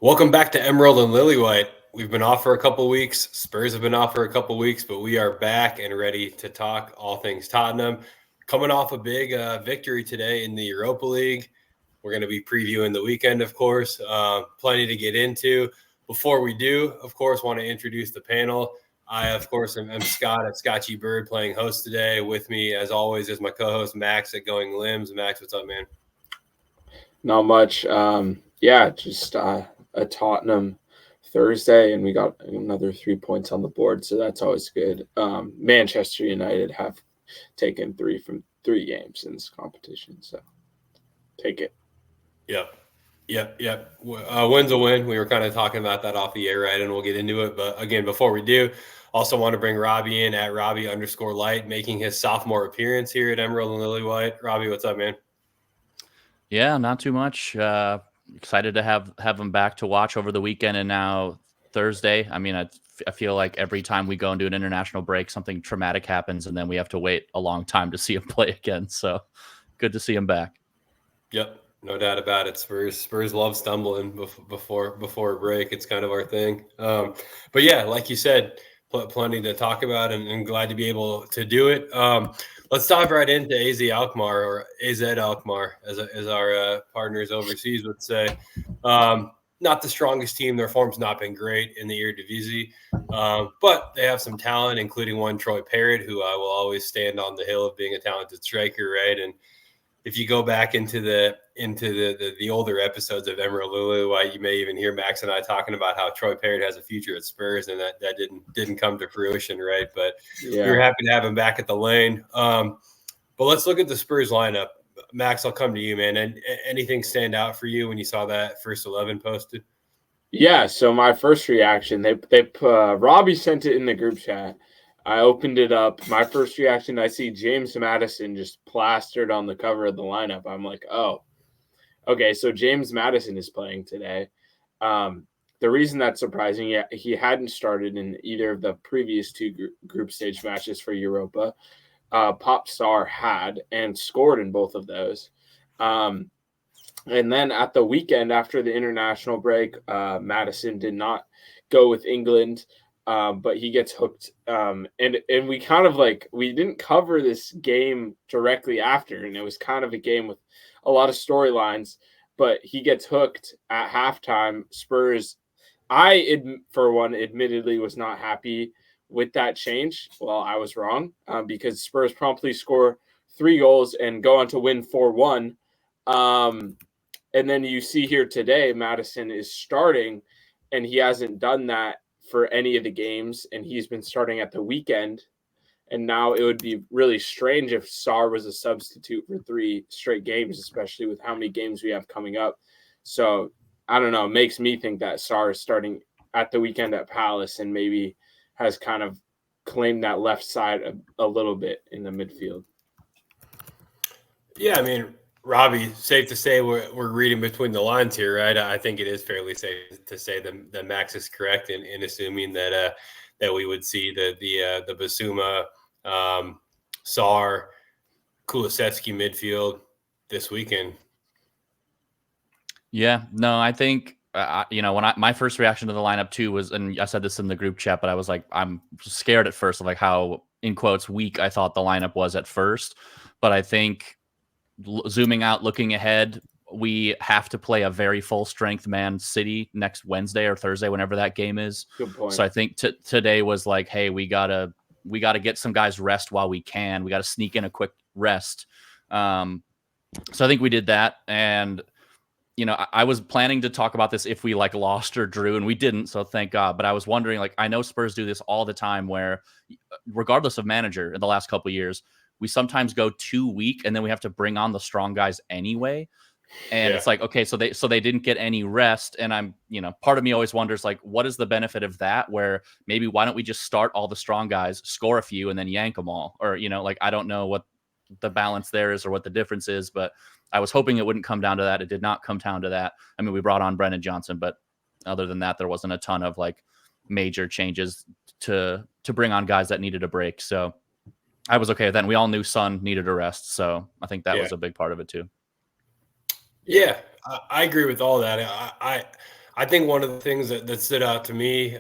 Welcome back to Emerald and Lilywhite. We've been off for a couple weeks. Spurs have been off for a couple weeks, but we are back and ready to talk all things Tottenham. Coming off a big victory today in the Europa League. We're going to be previewing the weekend, of course. Plenty to get into. Before we do, of course, want to introduce the panel. I, of course, am Scott at Scotchy Bird playing host today. With me, as always, is my co-host Max at Going Limbs. Max, what's up, man? Not much. Just a Tottenham Thursday, and we got another 3 points on the board, so that's always good. Manchester United have taken 3 from 3 games in this competition, so take it. Yep. Win's a win. We were kind of talking about that off the air, right? And we'll get into it. But again, before we do, also want to bring Robbie in at Robbie_Light, making his sophomore appearance here at Emerald and Lilywhite. Robbie, what's up, man? Yeah, not too much. Excited to have him back to watch over the weekend and now Thursday. I mean, I feel like every time we go into an international break, something traumatic happens, and then we have to wait a long time to see him play again. So good to see him back. Yep, no doubt about it. Spurs love stumbling before a break. It's kind of our thing. But yeah, like you said, plenty to talk about, and glad to be able to do it. Let's dive right into AZ Alkmaar, or AZ Alkmaar, as our partners overseas would say. Not the strongest team. Their form's not been great in the Eredivisie, but they have some talent, including one Troy Parrott, who I will always stand on the hill of being a talented striker, right? And if you go back into the older episodes of Emerald Lilywhite, you may even hear Max and I talking about how Troy Parrott has a future at Spurs, and that didn't come to fruition, right? But yeah, we were happy to have him back at the lane. But let's look at the Spurs lineup. Max, I'll come to you, man. And anything stand out for you when you saw that first 11 posted? Yeah. So my first reaction, Robbie sent it in the group chat. I opened it up. My first reaction, I see James Maddison just plastered on the cover of the lineup. I'm like, oh, okay, so James Maddison is playing today. The reason that's surprising, he hadn't started in either of the previous 2 group stage matches for Europa. Pop Star had and scored in both of those. And then at the weekend after the international break, Maddison did not go with England. But he gets hooked. And we kind of we didn't cover this game directly after, and it was kind of a game with a lot of storylines, but he gets hooked at halftime. Spurs, for one, admittedly was not happy with that change. Well, I was wrong because Spurs promptly score 3 goals and go on to win 4-1. And then you see here today, Maddison is starting, and he hasn't done that for any of the games, and he's been starting at the weekend. And now it would be really strange if Sarr was a substitute for 3 straight games, especially with how many games we have coming up. So I don't know, it makes me think that Sarr is starting at the weekend at Palace and maybe has kind of claimed that left side a little bit in the midfield. Yeah, I mean, Robbie, safe to say we're reading between the lines here, right? I think it is fairly safe to say that Max is correct in assuming that we would see the Basuma, Sarr, Kulusevski midfield this weekend. Yeah, no, I think when my first reaction to the lineup too was, and I said this in the group chat, but I was like, I'm scared at first of like how in quotes weak I thought the lineup was at first, but I think zooming out, looking ahead, we have to play a very full strength Man City next Wednesday or Thursday, whenever that game is. Good point. So I think today was like, hey, we gotta get some guys rest while we can. We got to sneak in a quick rest. So I think we did that. And, I was planning to talk about this if we lost or drew, and we didn't. So thank God. But I was wondering, I know Spurs do this all the time where regardless of manager in the last couple of years, we sometimes go too weak and then we have to bring on the strong guys anyway. And it's like, okay, so they didn't get any rest. And I'm, part of me always wonders, what is the benefit of that? Where maybe why don't we just start all the strong guys, score a few, and then yank them all? Or, I don't know what the balance there is or what the difference is, but I was hoping it wouldn't come down to that. It did not come down to that. I mean, we brought on Brennan Johnson, but other than that, there wasn't a ton of major changes to bring on guys that needed a break. So I was okay with that. And we all knew Son needed a rest. So I think that was a big part of it too. Yeah, I agree with all that. I I think one of the things that stood out to me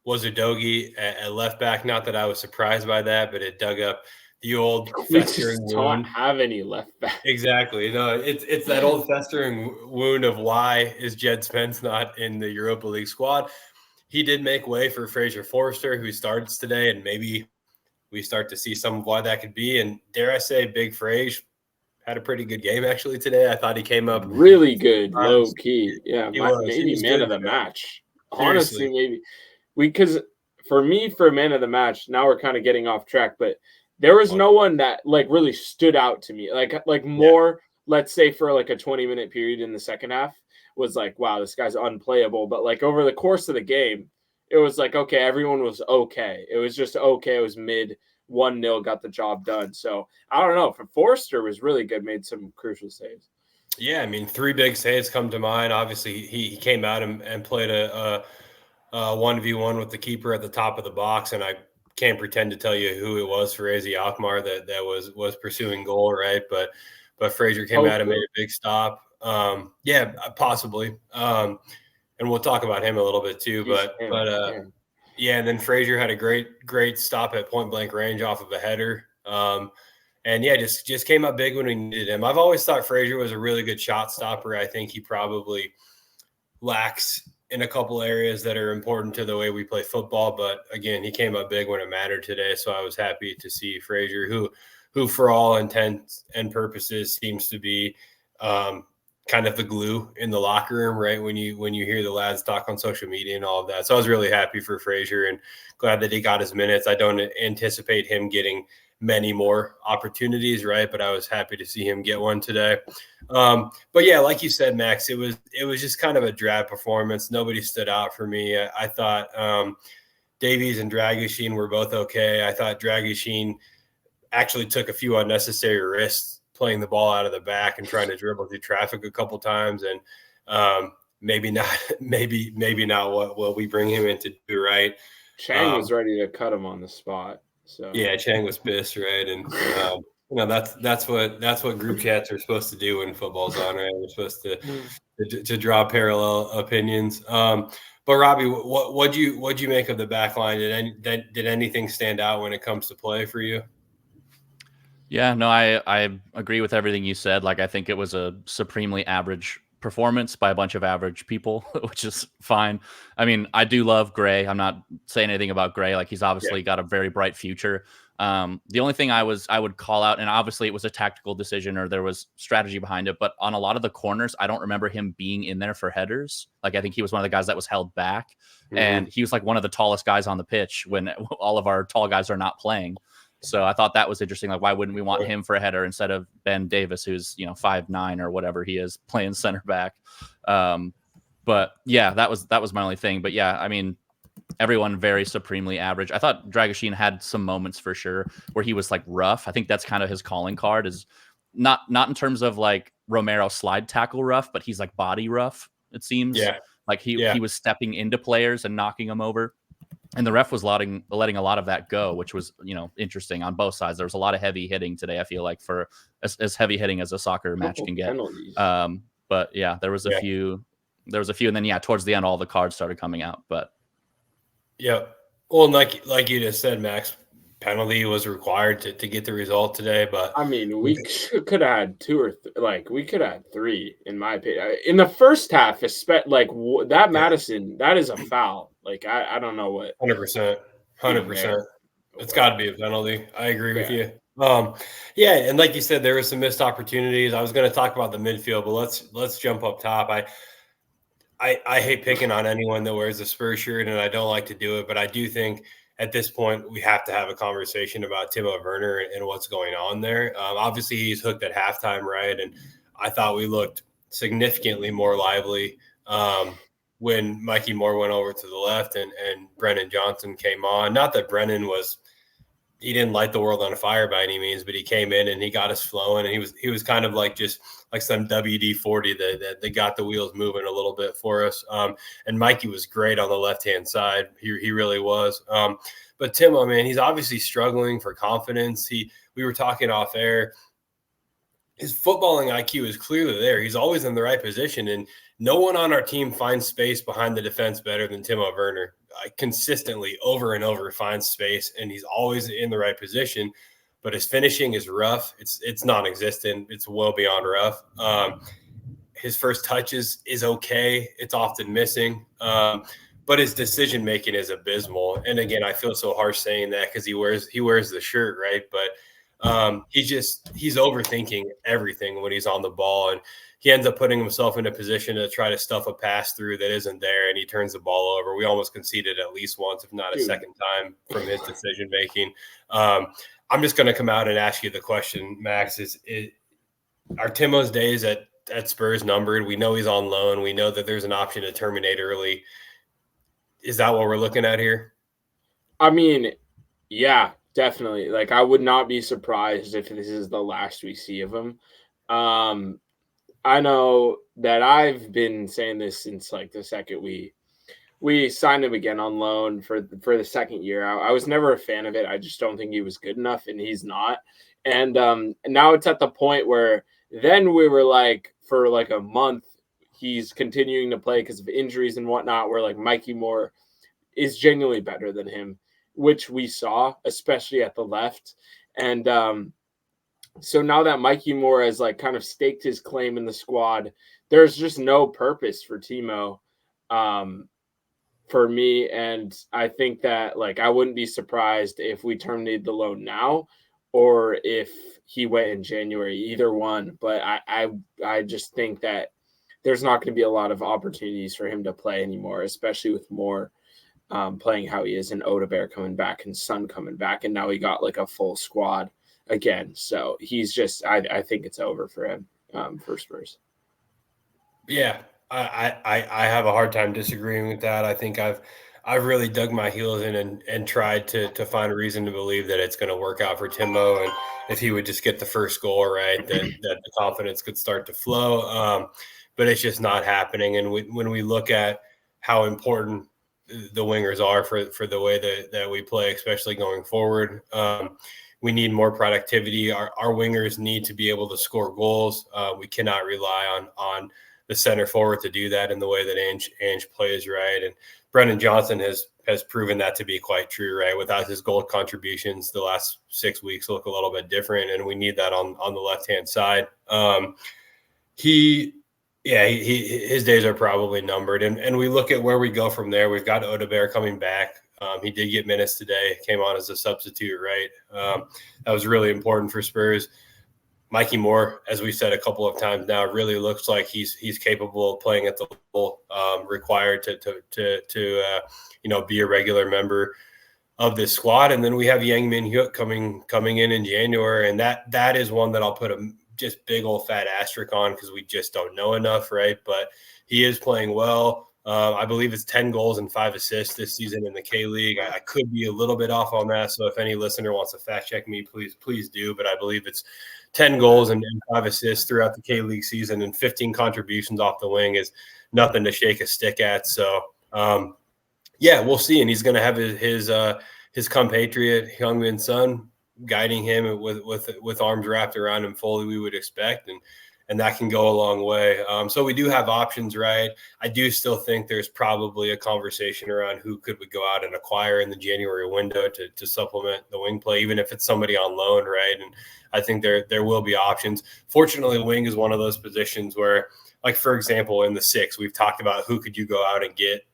was Udogie at left back. Not that I was surprised by that, but it dug up the old We festering just don't wound. have any left back. Exactly. No, it's that old festering wound of why is Jed Spence not in the Europa League squad. He did make way for Fraser Forster, who starts today, and maybe we start to see some of why that could be. And dare I say, Big Frage had a pretty good game actually today. I thought he came up Really good, low key. Yeah, He was maybe man good of the today. match. Seriously. Honestly, maybe because for me, for man of the match, now we're kind of getting off track, but there was no one that like really stood out to me. Like more, let's say for like a 20-minute period in the second half was like, wow, this guy's unplayable. But like over the course of the game, it was like, okay, everyone was okay. It was just okay. It was mid 1-0, got the job done. So I don't know. For Forster was really good, made some crucial saves. Yeah, I mean, 3 big saves come to mind. Obviously, he came out and played a 1v1 with the keeper at the top of the box, and I can't pretend to tell you who it was for AZ Alkmaar that was pursuing goal, right? But Fraser came out and made a big stop. Yeah, possibly. And we'll talk about him a little bit too. Yeah, and then Fraser had a great stop at point blank range off of a header. And yeah, just came up big when we needed him. I've always thought Fraser was a really good shot stopper. I think he probably lacks in a couple areas that are important to the way we play football. But again, he came up big when it mattered today. So I was happy to see Fraser, who for all intents and purposes seems to be kind of the glue in the locker room, right? When you hear the lads talk on social media and all of that. So I was really happy for Fraser and glad that he got his minutes. I don't anticipate him getting many more opportunities, right? But I was happy to see him get one today. But yeah, like you said, Max, it was just kind of a drab performance. Nobody stood out for me. I thought Davies and Dragoshin were both okay. I thought Dragoshin actually took a few unnecessary risks playing the ball out of the back and trying to dribble through traffic a couple times. And maybe not what we bring him in to do, right? Chang was ready to cut him on the spot. So yeah, Chang was pissed, right? And that's what group chats are supposed to do when football's on, right? We're supposed to draw parallel opinions. But Robbie, what'd you make of the back line? Did anything stand out when it comes to play for you? Yeah, no, I agree with everything you said. Like, I think it was a supremely average performance by a bunch of average people, which is fine. I mean, I do love Gray. I'm not saying anything about Gray. Like, he's obviously got a very bright future. The only thing I would call out, and obviously it was a tactical decision or there was strategy behind it, but on a lot of the corners, I don't remember him being in there for headers. Like, I think he was one of the guys that was held back, and he was like one of the tallest guys on the pitch when all of our tall guys are not playing. So I thought that was interesting. Like, why wouldn't we want him for a header instead of Ben Davis, who's 5'9" or whatever he is, playing center back? But yeah, that was my only thing. But yeah, I mean, everyone very supremely average. I thought Dragoshin had some moments for sure where he was like rough. I think that's kind of his calling card, is not in terms of like Romero slide tackle rough, but he's like body rough. It seems like he was stepping into players and knocking them over. And the ref was letting a lot of that go, which was, interesting on both sides. There was a lot of heavy hitting today, I feel like, for as heavy hitting as a soccer match can get. But yeah, there was a few. And then, towards the end, all the cards started coming out. But yeah. Well, like you just said, Max, penalty was required to get the result today. But I mean, we could have had two or we could have had three, in my opinion. In the first half, that Madison, that is a foul. Like, I don't know what. 100%. It's got to be a penalty. I agree with you. And like you said, there were some missed opportunities. I was going to talk about the midfield, but let's jump up top. I hate picking on anyone that wears a Spurs shirt, and I don't like to do it, but I do think at this point we have to have a conversation about Timo Werner and what's going on there. Obviously, he's hooked at halftime, right? And I thought we looked significantly more lively when Mikey Moore went over to the left and Brennan Johnson came on. Not that Brennan he didn't light the world on fire by any means, but he came in and he got us flowing, and he was kind of like just like some WD-40 that got the wheels moving a little bit for us. And Mikey was great on the left-hand side. He really was. But Timo, man, he's obviously struggling for confidence. We were talking off air. his footballing IQ is clearly there. He's always in the right position, and no one on our team finds space behind the defense better than Timo Werner. Consistently over and over finds space, and he's always in the right position. But his finishing is rough. It's non-existent. It's well beyond rough. His first touch is okay. It's often missing. But his decision making is abysmal. And again, I feel so harsh saying that because he wears the shirt, right? But he's overthinking everything when he's on the ball, and he ends up putting himself in a position to try to stuff a pass through that isn't there, and he turns the ball over. We almost conceded at least once, if not a second time, from his decision making. I'm just going to come out and ask you the question, Max. Are Timo's days at Spurs numbered? We know he's on loan. We know that there's an option to terminate early. Is that what we're looking at here? I mean, yeah, definitely. Like, I would not be surprised if this is the last we see of him. I know that I've been saying this since like the second we signed him again on loan for the second year. I was never a fan of it. I just don't think he was good enough, and he's not. And now it's at the point where then we were like, for like a month, he's continuing to play because of injuries and whatnot, where like Mikey Moore is genuinely better than him, which we saw, especially at the left. And so now that Mikey Moore has like kind of staked his claim in the squad, there's just no purpose for Timo. For me, and I think that like I wouldn't be surprised if we terminated the loan now or if he went in January, either one. But I just think that there's not going to be a lot of opportunities for him to play anymore, especially with Moore playing how he is, and Odebear coming back and Son coming back, and now he got like a full squad again. So he's just I think it's over for him for Spurs. Yeah. I have a hard time disagreeing with that. I think I've really dug my heels in and tried to find a reason to believe that it's going to work out for Timo, and if he would just get the first goal right, that the confidence could start to flow. But it's just not happening. And when we look at how important the wingers are for the way that we play, especially going forward, we need more productivity. Our wingers need to be able to score goals. We cannot rely on the center forward to do that in the way that Ange plays, right? And Brendan Johnson has proven that to be quite true, right? Without his goal contributions, the last 6 weeks look a little bit different, and we need that on the left-hand side. His days are probably numbered, and we look at where we go from there. We've got Odebear coming back. He did get minutes today, came on as a substitute, right? That was really important for Spurs. Mikey Moore, as we said a couple of times now, really looks like he's capable of playing at the level required to be a regular member of this squad. And then we have Yang Min Hyuk coming in January, and that is one that I'll put a just big old fat asterisk on because we just don't know enough, right? But he is playing well. I believe it's 10 goals and 5 assists this season in the K-League. I could be a little bit off on that, so if any listener wants to fact check me, please do. But I believe it's 10 goals and 5 assists throughout the K-League season, and 15 contributions off the wing is nothing to shake a stick at. So, we'll see. And he's going to have his compatriot, Heung-min Son, guiding him with arms wrapped around him fully, we would expect. And that can go a long way. So we do have options, right? I do still think there's probably a conversation around who could we go out and acquire in the January window to supplement the wing play, even if it's somebody on loan, right? And I think there will be options. Fortunately, wing is one of those positions where, like, for example, in the 6, we've talked about who could you go out and get.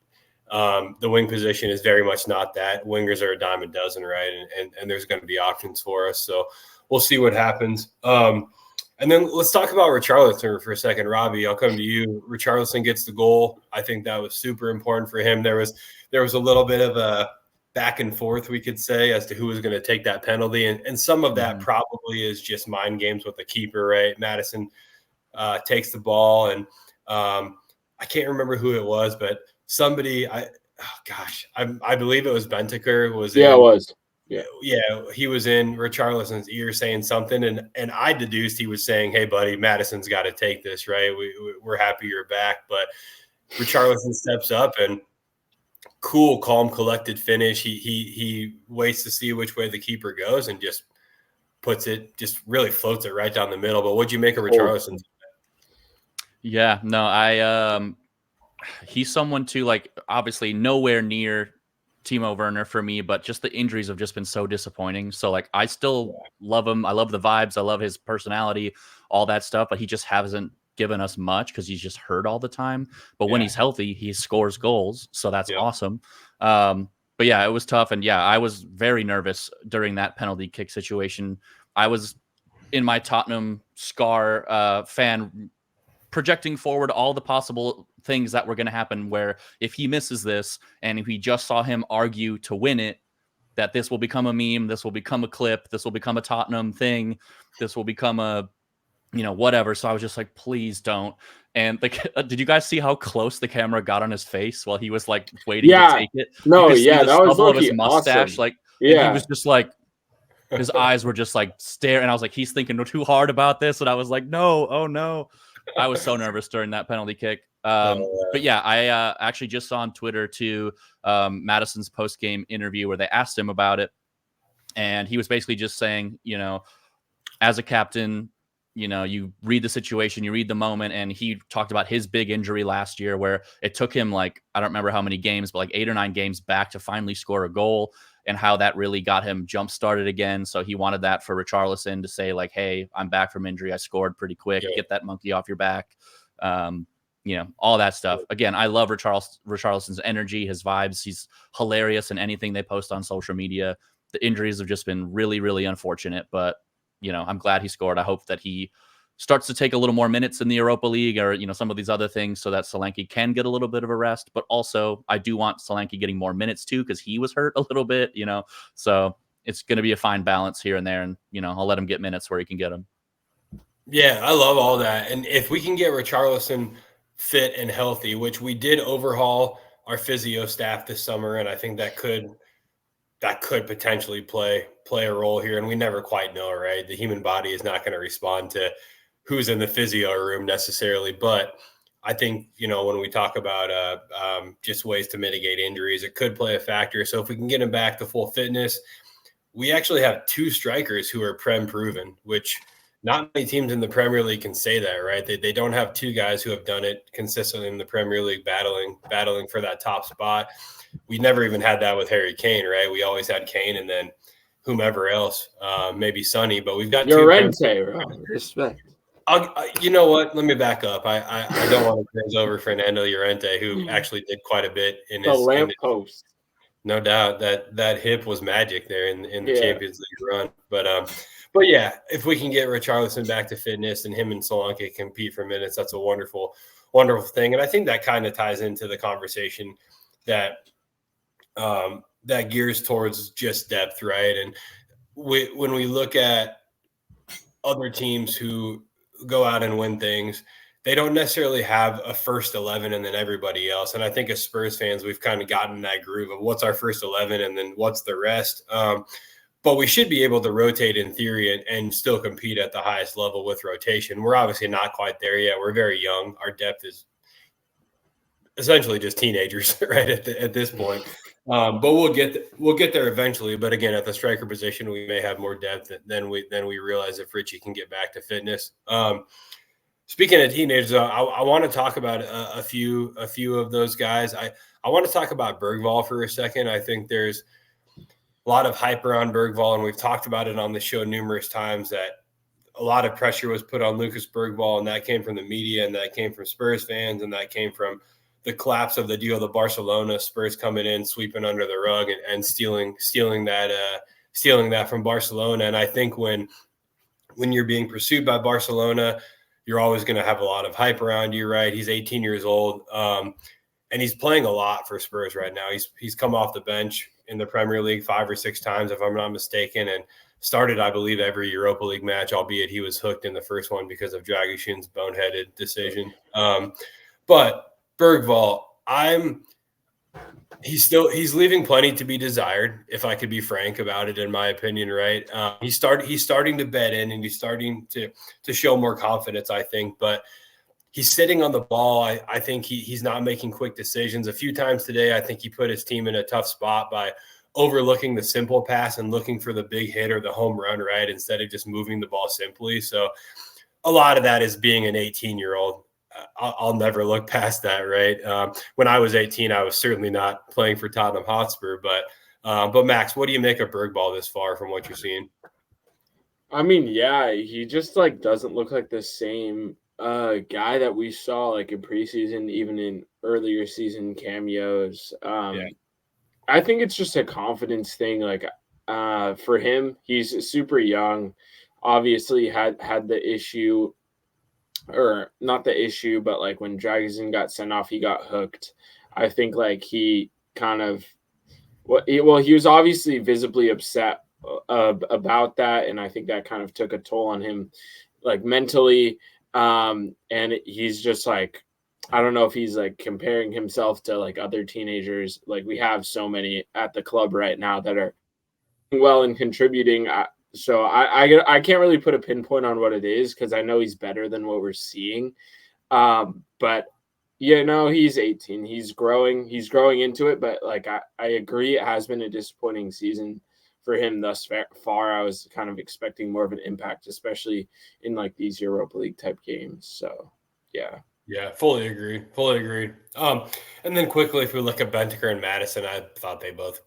The wing position is very much not that. Wingers are a dime a dozen, right? And there's going to be options for us. So we'll see what happens. And then let's talk about Richarlison for a second. Robbie, I'll come to you. Richarlison gets the goal. I think that was super important for him. There was a little bit of a back and forth, we could say, as to who was going to take that penalty. And some of that probably is just mind games with the keeper, right? Madison takes the ball, and I can't remember who it was, but somebody, I believe it was Bentaker. It was. Yeah, he was in Richarlison's ear saying something, and I deduced he was saying, "Hey, buddy, Madison's got to take this, right? We're happy you're back." But Richarlison steps up and cool, calm, collected finish. He waits to see which way the keeper goes and just puts it, just really floats it right down the middle. But what'd you make of Richarlison? Yeah, no, he's someone too, like, obviously nowhere near Timo Werner for me, but just the injuries have just been so disappointing. So, like, I still love him. I love the vibes. I love his personality, all that stuff, but he just hasn't given us much because he's just hurt all the time. But when he's healthy, he scores goals. So that's awesome. But yeah, it was tough. And yeah, I was very nervous during that penalty kick situation. I was in my Tottenham Scar fan projecting forward all the possible things that were going to happen, where if he misses this and if we just saw him argue to win it, that this will become a meme, this will become a clip, this will become a Tottenham thing, this will become a, whatever. So I was just like, please don't. And did you guys see how close the camera got on his face while he was like waiting to take it? No, that was of his mustache. Awesome. And he was just like, his eyes were just like staring. And I was like, he's thinking too hard about this. And I was like, no, oh no. I was so nervous during that penalty kick. But yeah, I actually just saw on Twitter too, Madison's post-game interview where they asked him about it. And he was basically just saying, as a captain, you read the situation, you read the moment. And he talked about his big injury last year where it took him I don't remember how many games, but like 8 or 9 games back to finally score a goal, and how that really got him jump started again. So he wanted that for Richarlison to say like, hey, I'm back from injury. I scored pretty quick. Get that monkey off your back. All that stuff. Again, I love Richarlison's energy, his vibes. He's hilarious in anything they post on social media. The injuries have just been really, really unfortunate, but I'm glad he scored. I hope that he starts to take a little more minutes in the Europa League or, some of these other things so that Solanke can get a little bit of a rest. But also I do want Solanke getting more minutes too, because he was hurt a little bit, so it's going to be a fine balance here and there. And, I'll let him get minutes where he can get them. Yeah, I love all that. And if we can get Richarlison fit and healthy, which we did overhaul our physio staff this summer, and I think that could potentially play a role here. And we never quite know, right? The human body is not going to respond to who's in the physio room necessarily. But I think, when we talk about just ways to mitigate injuries, it could play a factor. So if we can get him back to full fitness, we actually have 2 strikers who are Prem proven, which not many teams in the Premier League can say that, right? They don't have 2 guys who have done it consistently in the Premier League, battling for that top spot. We never even had that with Harry Kane, right? We always had Kane and then whomever else, maybe Sonny, but we've got Llorente, respect. You know what? Let me back up. I don't want to praise over Fernando Llorente, who actually did quite a bit in his lamppost. No doubt that hip was magic there in the Champions League run. But yeah, if we can get Richarlison back to fitness and him and Solanke compete for minutes, that's a wonderful, wonderful thing. And I think that kind of ties into the conversation that gears towards just depth, right? And when we look at other teams who go out and win things, they don't necessarily have a first 11 and then everybody else. And I think as Spurs fans, we've kind of gotten that groove of what's our first 11 and then what's the rest. But we should be able to rotate in theory and still compete at the highest level with rotation. We're obviously not quite there yet. We're very young. Our depth is essentially just teenagers, right, at this point. But we'll get there eventually. But again, at the striker position, we may have more depth than we realize if Richie can get back to fitness. Speaking of teenagers, I want to talk about a few of those guys. I want to talk about Bergvall for a second. I think there's a lot of hype around Bergvall, and we've talked about it on the show numerous times that a lot of pressure was put on Lucas Bergvall, and that came from the media, and that came from Spurs fans, and that came from the collapse of the deal, the Barcelona, Spurs coming in, sweeping under the rug and stealing that from Barcelona. And I think when you're being pursued by Barcelona, you're always going to have a lot of hype around you, right? He's 18 years old, and he's playing a lot for Spurs right now. He's come off the bench in the Premier League 5 or 6 times, if I'm not mistaken, and started, I believe, every Europa League match, albeit he was hooked in the first one because of Dragichen's boneheaded decision. But Bergvall, he's leaving plenty to be desired, if I could be frank about it, in my opinion, right? He's starting to bed in, and he's starting to show more confidence, I think, but he's sitting on the ball. I think he's not making quick decisions. A few times today, I think he put his team in a tough spot by overlooking the simple pass and looking for the big hit or the home run, right? Instead of just moving the ball simply. So a lot of that is being an 18-year-old. I'll never look past that, right? When I was 18, I was certainly not playing for Tottenham Hotspur, but Max, what do you make of Bergvall this far from what you're seeing? I mean, yeah, he just like doesn't look like the same guy that we saw like in preseason, even in earlier season cameos. I think it's just a confidence thing. Like for him, he's super young. Obviously, had the issue, or not the issue, but like when Dragusin got sent off, he got hooked. I think like he kind of he was obviously visibly upset about that, and I think that kind of took a toll on him, like mentally. And he's just like, I don't know if he's like comparing himself to like other teenagers. Like we have so many at the club right now that are well and contributing. So I can't really put a pinpoint on what it is because I know he's better than what we're seeing. But yeah, no, he's 18. He's growing into it. But like I agree, it has been a disappointing season for him thus far. I was kind of expecting more of an impact, especially in like these Europa League type games. So yeah. Yeah, fully agree. And then quickly, if we look at Bentaker and Madison, I thought they both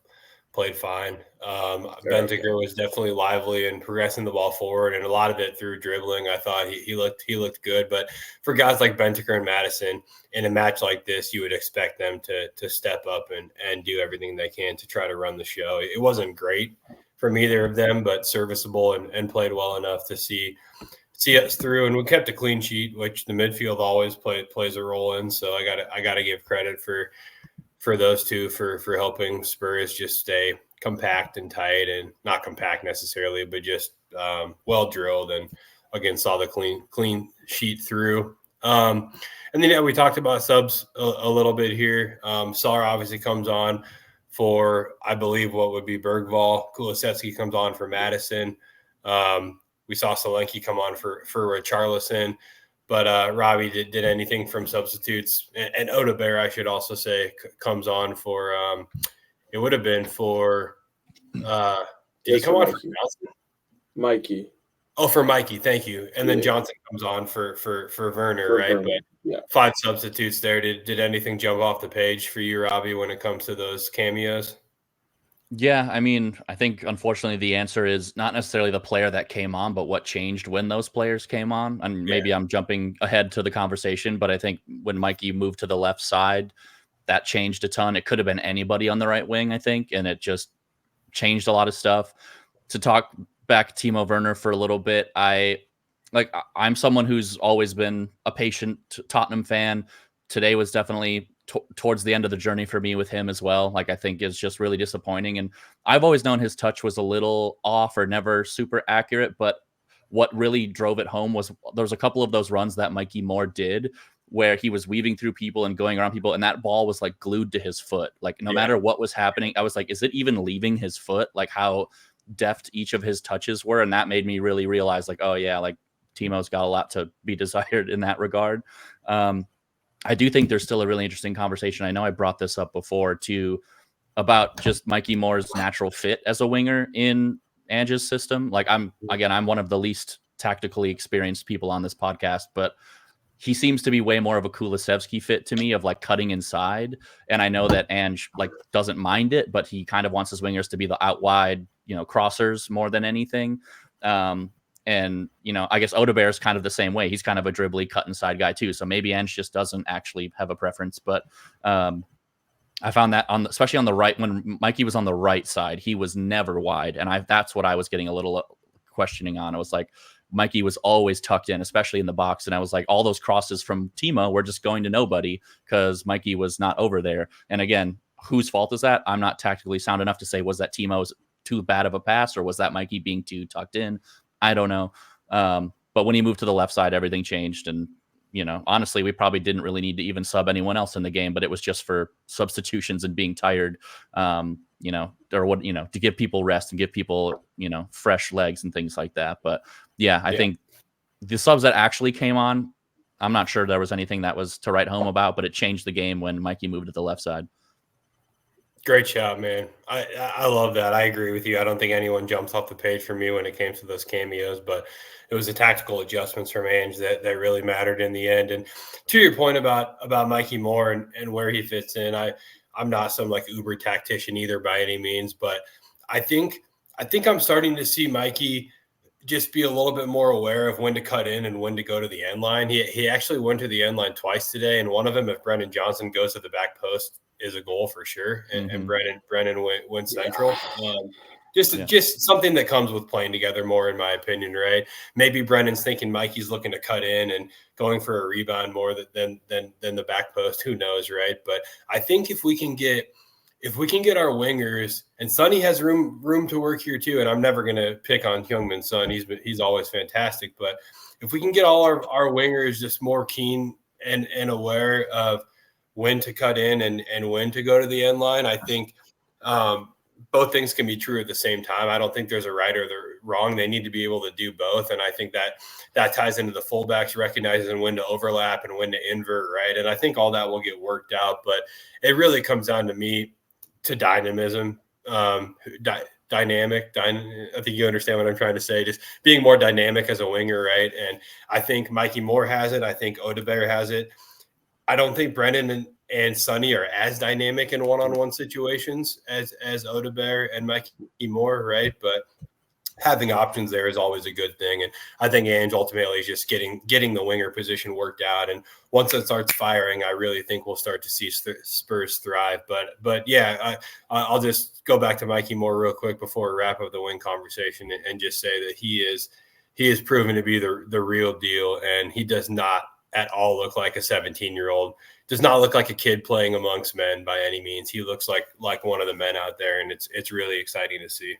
played fine. Bentaker was definitely lively and progressing the ball forward, and a lot of it through dribbling. I thought he looked good. But for guys like Bentaker and Madison, in a match like this, you would expect them to step up and do everything they can to try to run the show. It wasn't great from either of them, but serviceable and played well enough to see us through. And we kept a clean sheet, which the midfield always plays a role in. So I gotta give credit for those two for helping Spurs just stay compact and tight, and not compact necessarily, but just well drilled, and again saw the clean sheet through. And then we talked about subs a little bit here. Saar obviously comes on for, I believe, what would be Bergvall. Kulusevski comes on for Madison. We saw Solanke come on for Richarlison. But Robbie did anything from substitutes, and Odebear, I should also say, comes on for it would have been for did he come on for Johnson? Mikey. Oh, for Mikey, thank you. And then Johnson comes on for Werner, right? Werner. But 5 substitutes there. Did anything jump off the page for you, Robbie, when it comes to those cameos? Yeah, I mean, I think unfortunately the answer is not necessarily the player that came on, but what changed when those players came on. And maybe I'm jumping ahead to the conversation, but I think when Mikey moved to the left side, that changed a ton. It could have been anybody on the right wing, I think, and it just changed a lot of stuff. To talk back Timo Werner for a little bit, I'm someone who's always been a patient Tottenham fan. Today was definitely towards the end of the journey for me with him as well. Like, I think is just really disappointing. And I've always known his touch was a little off or never super accurate. But what really drove it home was there was a couple of those runs that Mikey Moore did where he was weaving through people and going around people, and that ball was like glued to his foot. Like no matter what was happening, I was like, is it even leaving his foot? Like how deft each of his touches were. And that made me really realize like, oh yeah, like Timo's got a lot to be desired in that regard. I do think there's still a really interesting conversation. I know I brought this up before too, about just Mikey Moore's natural fit as a winger in Ange's system. Like I'm one of the least tactically experienced people on this podcast, but he seems to be way more of a Kulusevski fit to me of like cutting inside. And I know that Ange like doesn't mind it, but he kind of wants his wingers to be the out wide, crossers more than anything. And, I guess Odebear is kind of the same way. He's kind of a dribbly cut inside guy too. So maybe Ange just doesn't actually have a preference. But I found that especially on the right, when Mikey was on the right side, he was never wide. And that's what I was getting a little questioning on. I was like, Mikey was always tucked in, especially in the box. And I was like, all those crosses from Timo were just going to nobody because Mikey was not over there. And again, whose fault is that? I'm not tactically sound enough to say, was that Timo's too bad of a pass or was that Mikey being too tucked in? I don't know. But when he moved to the left side, everything changed. And, honestly, we probably didn't really need to even sub anyone else in the game, but it was just for substitutions and being tired, to give people rest and give people, fresh legs and things like that. But yeah, I think the subs that actually came on, I'm not sure there was anything that was to write home about, but it changed the game when Mikey moved to the left side. Great shout, man. I love that. I agree with you. I don't think anyone jumps off the page for me when it came to those cameos, but it was the tactical adjustments from Ange that really mattered in the end. And to your point about Mikey Moore and where he fits in, I'm not some like uber tactician either by any means, but I think I'm starting to see Mikey just be a little bit more aware of when to cut in and when to go to the end line. He actually went to the end line twice today, and one of them, if Brendan Johnson goes to the back post, is a goal for sure. And Brennan went central. Just something that comes with playing together more, in my opinion, right? Maybe Brennan's thinking Mikey's looking to cut in and going for a rebound more than the back post. Who knows, right? But I think if we can get our wingers, and Sonny has room to work here too, and I'm never going to pick on Hyungmin's son. He's always fantastic. But if we can get all our wingers just more keen and aware of when to cut in and when to go to the end line, I think both things can be true at the same time. I don't think there's a right or the wrong. They need to be able to do both. And I think that ties into the fullbacks recognizing when to overlap and when to invert, right? And I think all that will get worked out. But it really comes down to me to dynamism, dynamic. I think you understand what I'm trying to say. Just being more dynamic as a winger, right? And I think Mikey Moore has it. I think Odebear has it. I don't think Brendan and Sonny are as dynamic in one-on-one situations as Odebear and Mikey Moore, right? But having options there is always a good thing. And I think Ange ultimately is just getting the winger position worked out. And once it starts firing, I really think we'll start to see Spurs thrive. But yeah, I'll just go back to Mikey Moore real quick before we wrap up the wing conversation and just say that he is proven to be the real deal. And he does not at all look like a 17-year-old. Does not look like a kid playing amongst men by any means. He looks like one of the men out there, and it's really exciting to see.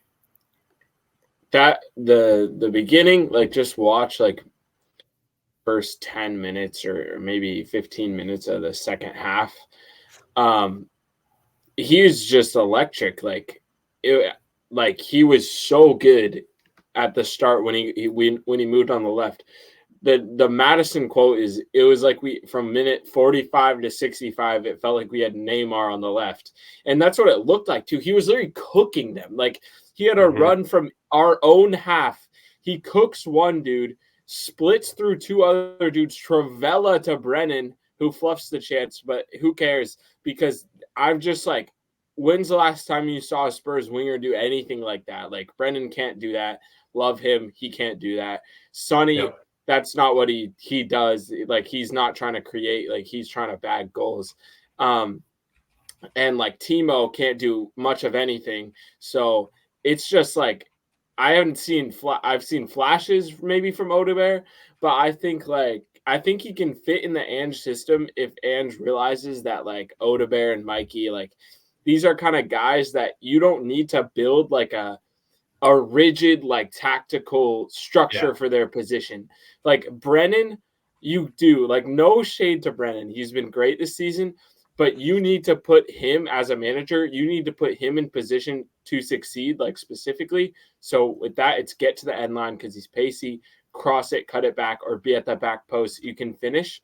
That the beginning, like just watch like first 10 minutes or maybe 15 minutes of the second half. He's just electric. Like he was so good at the start when he moved on the left. The Madison quote is, it was like we, from minute 45 to 65, it felt like we had Neymar on the left. And that's what it looked like too. He was literally cooking them. Like he had a run from our own half. He cooks one dude, splits through two other dudes, Travella to Brennan, who fluffs the chance, but who cares? Because I'm just like, when's the last time you saw a Spurs winger do anything like that? Like Brennan can't do that. Love him. He can't do that. Sonny, yep. That's not what he does. Like he's not trying to create, like he's trying to bag goals. And like Timo can't do much of anything. So it's just like, I've seen flashes maybe from Odebear, but I think he can fit in the Ange system if Ange realizes that like Odebear and Mikey, like these are kind of guys that you don't need to build like a rigid like tactical structure for their position. Like Brennan, you do, like no shade to Brennan. He's been great this season, but you need to put him as a manager. You need to put him in position to succeed, like specifically. So with that, it's get to the end line because he's pacey, cross it, cut it back, or be at the back post. You can finish.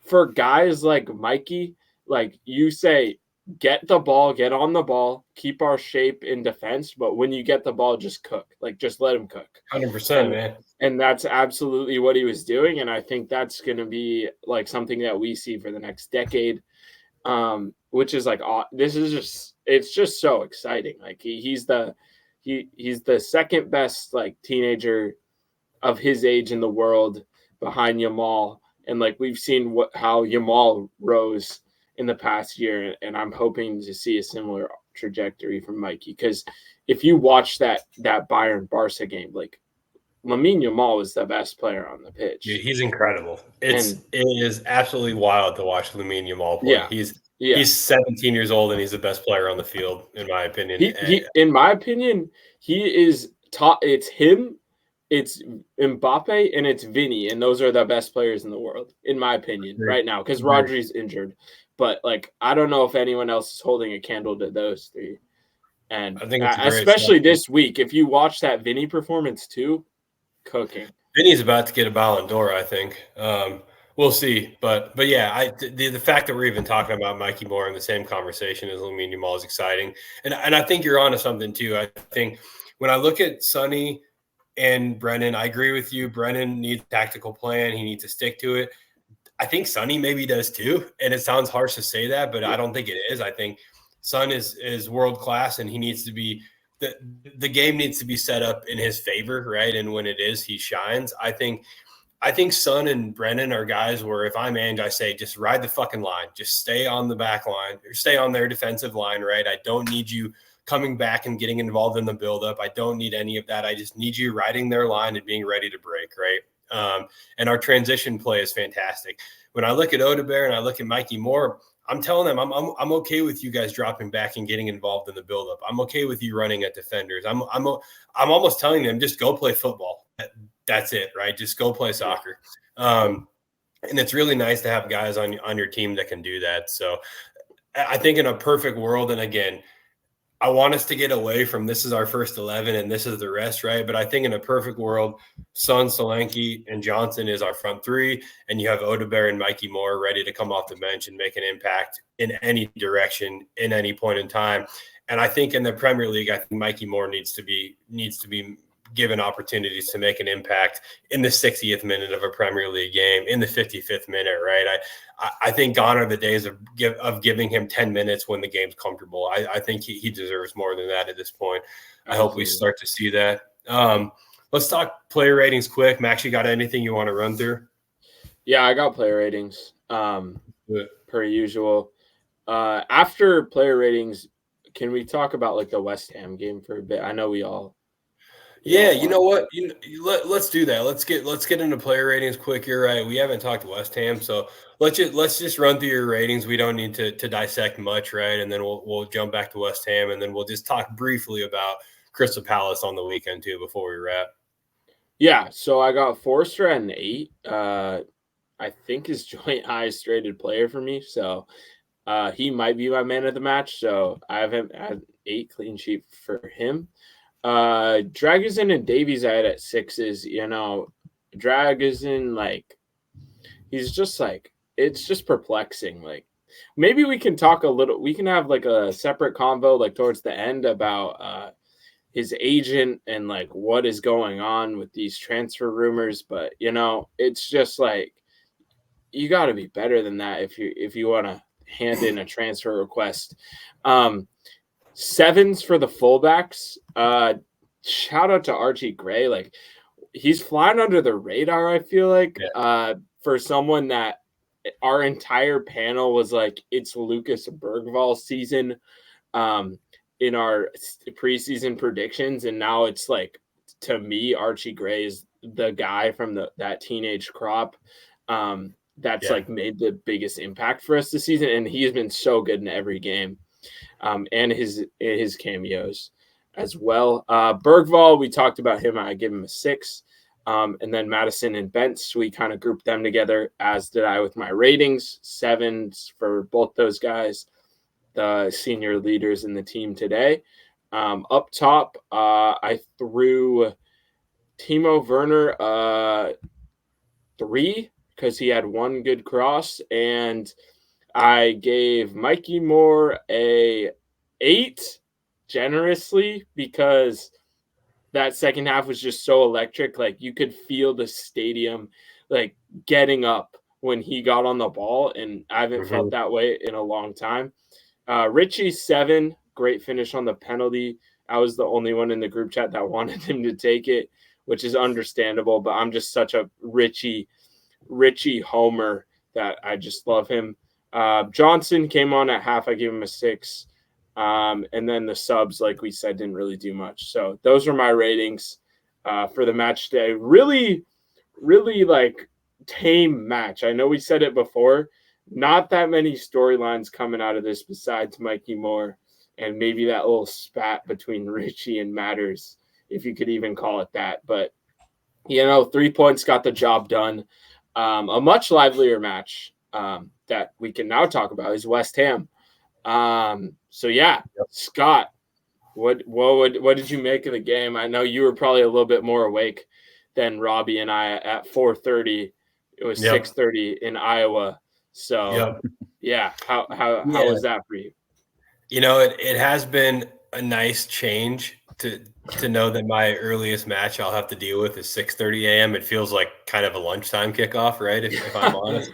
For guys like Mikey, like you say, get the ball, get on the ball, keep our shape in defense. But when you get the ball, just cook. Like, just let him cook. 100%, man. And that's absolutely what he was doing. And I think that's going to be like something that we see for the next decade, which is like, it's just so exciting. Like he's the second best like teenager of his age in the world behind Yamal. And like, we've seen how Yamal rose in the past year, and I'm hoping to see a similar trajectory from Mikey. Because if you watch that Bayern Barca game, like Lamine Yamal was the best player on the pitch. Dude, he's incredible. It is absolutely wild to watch Lamine Yamal play. Yeah. He's 17 years old and he's the best player on the field, in my opinion. In my opinion, he is top. It's him, it's Mbappe, and it's Vinny, and those are the best players in the world, in my opinion, right now, because Rodri's injured. But like, I don't know if anyone else is holding a candle to those three. And I think especially this week, if you watch that Vinny performance too, cooking. Vinny's about to get a Ballon d'Or, I think. We'll see, but yeah, the fact that we're even talking about Mikey Moore in the same conversation as Lamine Yamal is exciting, and I think you're onto something too. I think when I look at Sonny and Brennan, I agree with you. Brennan needs a tactical plan; he needs to stick to it. I think Sonny maybe does too, and it sounds harsh to say that, but I don't think it is. I think Son is world class, and he needs to be the game needs to be set up in his favor, right? And when it is, he shines. I think Son and Brennan are guys where if I'm Ange, I say just ride the fucking line. Just stay on the back line or stay on their defensive line, right? I don't need you coming back and getting involved in the buildup. I don't need any of that. I just need you riding their line and being ready to break, right? And our transition play is fantastic. When I look at Odebear and I look at Mikey Moore, I'm telling them I'm okay with you guys dropping back and getting involved in the buildup. I'm okay with you running at defenders. I'm almost telling them just go play football. That's it, right? Just go play soccer. And it's really nice to have guys on your team that can do that. So I think in a perfect world, and again, I want us to get away from this is our first 11 and this is the rest, right? But I think in a perfect world, Son, Solanke, and Johnson is our front three, and you have Odebear and Mikey Moore ready to come off the bench and make an impact in any direction in any point in time. And I think in the Premier League, I think Mikey Moore needs to be given opportunities to make an impact in the 60th minute of a Premier League game, in the 55th minute, right? I think gone are the days of giving him 10 minutes when the game's comfortable. I think he deserves more than that at this point. I hope we start to see that. Let's talk player ratings quick. Max, you got anything you want to run through? Yeah, I got player ratings per usual. After player ratings, can we talk about like the West Ham game for a bit? I know we all – yeah, you know what? Let's do that. Let's get into player ratings quick. You're right. We haven't talked West Ham, so let's just run through your ratings. We don't need to dissect much, right? And then we'll jump back to West Ham, and then we'll just talk briefly about Crystal Palace on the weekend too before we wrap. Yeah, so I got Forster at an 8. I think is joint highest rated player for me, so he might be my man of the match. So I have him at 8 clean sheet for him. Dragusin and Davies I had at 6s. You know, Dragusin, like, he's just like, it's just perplexing. Like, maybe we can talk we can have like a separate convo like towards the end about his agent and like what is going on with these transfer rumors. But you know, it's just like you got to be better than that if you want to hand in a transfer request. 7s for the fullbacks. Shout out to Archie Gray. Like, he's flying under the radar, I feel like, for someone that our entire panel was like, it's Lucas Bergvall season in our preseason predictions. And now it's like, to me, Archie Gray is the guy from that teenage crop that's like made the biggest impact for us this season. And he's been so good in every game. And his cameos as well. Bergvall, we talked about him. I give him a 6. And then Madison and Bentz, we kind of grouped them together, as did I with my ratings. 7s for both those guys, the senior leaders in the team today. Up top, I threw Timo Werner 3 because he had one good cross, and I gave Mikey Moore a 8 generously because that second half was just so electric. Like, you could feel the stadium like getting up when he got on the ball, and I haven't felt that way in a long time. Richie 7, great finish on the penalty. I was the only one in the group chat that wanted him to take it, which is understandable, but I'm just such a Richie homer that I just love him. Johnson came on at half. I gave him a 6. And then the subs, like we said, didn't really do much. So those are my ratings for the match today. Really, really like tame match. I know we said it before. Not that many storylines coming out of this besides Mikey Moore and maybe that little spat between Richie and Matters, if you could even call it that. But, you know, 3 points got the job done. A much livelier match that we can now talk about is West Ham. So yeah, Scott, what did you make of the game? I know you were probably a little bit more awake than Robbie and I at 4:30. It was Yep. 6:30 in Iowa. So Yep. yeah, how was that for you? You know, it has been a nice change to know that my earliest match I'll have to deal with is 6:30 a.m. It feels like kind of a lunchtime kickoff, right? If I'm honest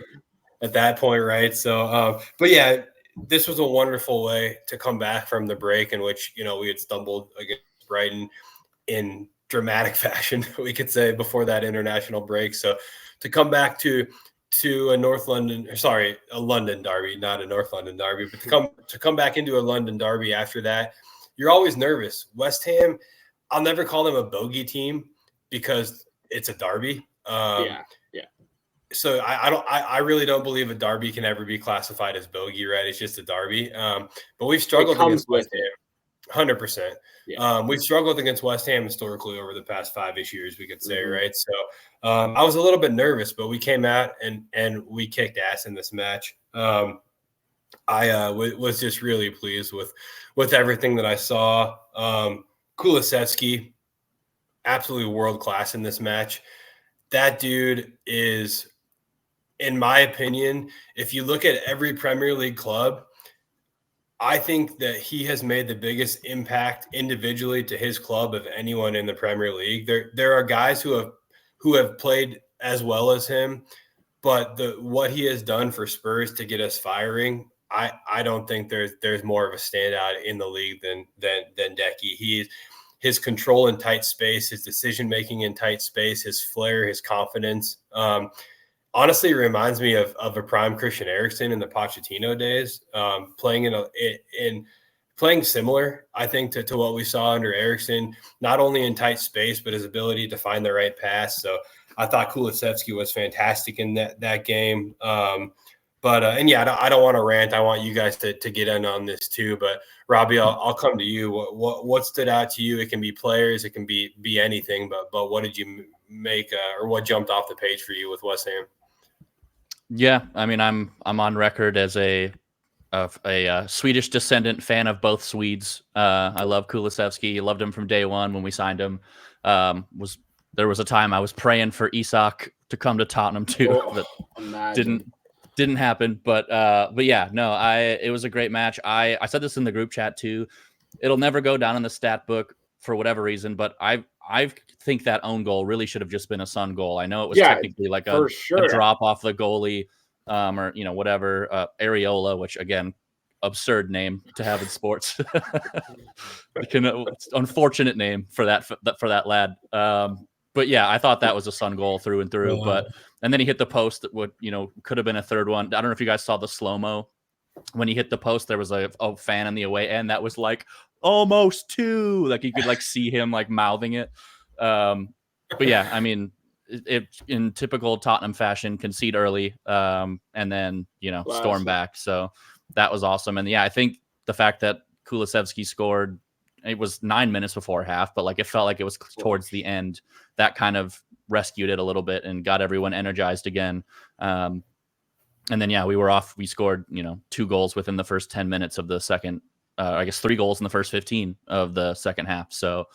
at that point, right? So, but yeah, this was a wonderful way to come back from the break in which, you know, we had stumbled against Brighton in dramatic fashion, we could say, before that international break. So to come back to a a London derby, not a North London derby, but to come back into a London derby after that, you're always nervous. West Ham, I'll never call them a bogey team because it's a derby. Yeah. So I really don't believe a derby can ever be classified as bogey, right? It's just a derby. But we've struggled against West Ham, 100%. Yeah. We've struggled against West Ham historically over the past 5-ish years, we could say, right? So I was a little bit nervous, but we came out and we kicked ass in this match. I was just really pleased with everything that I saw. Kulusevski, absolutely world class in this match. That dude is, in my opinion, if you look at every Premier League club, I think that he has made the biggest impact individually to his club of anyone in the Premier League. There are guys who have played as well as him, but what he has done for Spurs to get us firing, I don't think there's more of a standout in the league than Decky. His control in tight space, his decision making in tight space, his flair, his confidence. Honestly, it reminds me of a prime Christian Eriksen in the Pochettino days, playing similar, I think, to what we saw under Eriksen, not only in tight space, but his ability to find the right pass. So I thought Kulusevski was fantastic in that game. And yeah, I don't want to rant. I want you guys to get in on this too. But Robbie, I'll come to you. What stood out to you? It can be players, it can be anything. But what did you make, or what jumped off the page for you with West Ham? Yeah, I mean, I'm on record as a Swedish descendant fan of both Swedes. I love Kulusevski. Loved him from day one when we signed him. There was a time I was praying for Isak to come to Tottenham too, but didn't happen. But yeah, no, it was a great match. I said this in the group chat too. It'll never go down in the stat book for whatever reason, but I think that own goal really should have just been a Son goal. I know it was technically like a drop off the goalie, or whatever, Areola, which again, absurd name to have in sports. Unfortunate name for that lad. But yeah, I thought that was a Son goal through and through. And then he hit the post that could have been a third one. I don't know if you guys saw the slow-mo. When he hit the post, there was a fan in the away end that was like, almost two. Like you could see him mouthing it. But yeah, I mean, it in typical Tottenham fashion, concede early, and then storm back. So that was awesome. And yeah, I think the fact that Kulusevski scored, it was 9 minutes before half, but it felt like it was towards the end, that kind of rescued it a little bit and got everyone energized again. And then, yeah, we were off. We scored, 2 goals within the first 10 minutes of the second, I guess 3 goals in the first 15 of the second half. So,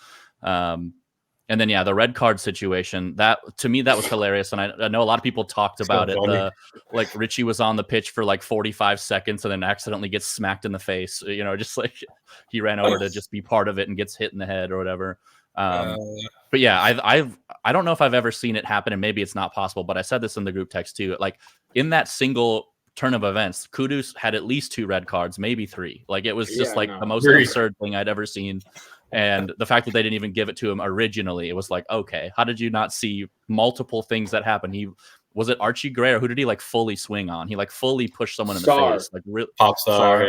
and then, yeah, the red card situation, to me, that was hilarious. And I know a lot of people talked about it. Richie was on the pitch for 45 seconds and then accidentally gets smacked in the face. Just he ran over to just be part of it and gets hit in the head or whatever. But yeah, I don't know if I've ever seen it happen, and maybe it's not possible, but I said this in the group text too. In that single turn of events, Kudus had at least 2 red cards, maybe 3. It was just the most absurd thing I'd ever seen. And the fact that they didn't even give it to him originally, it was okay, how did you not see multiple things that happened? Was it Archie Gray, or who did he fully swing on? He fully pushed someone in the face, Pop Star.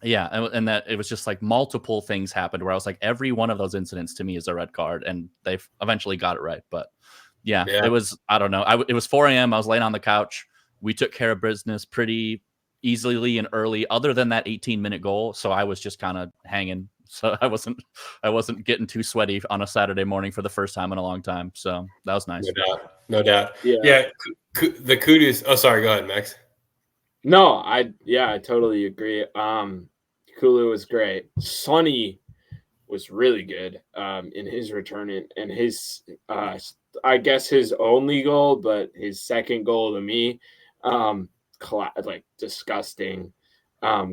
Yeah, and that it was just multiple things happened where I was every one of those incidents to me is a red card, and they eventually got it right. But yeah, it was, I don't know. It was 4 a.m. I was laying on the couch. We took care of business pretty easily and early, other than that 18-minute goal. So I was just kind of hanging. So I wasn't getting too sweaty on a Saturday morning for the first time in a long time. So that was nice. No doubt. Yeah. The Kudus. Oh, sorry. Go ahead, Max. No, I totally agree. Kulu was great. Sonny was really good in his return, and his I guess his only goal, but his second goal to me, like disgusting,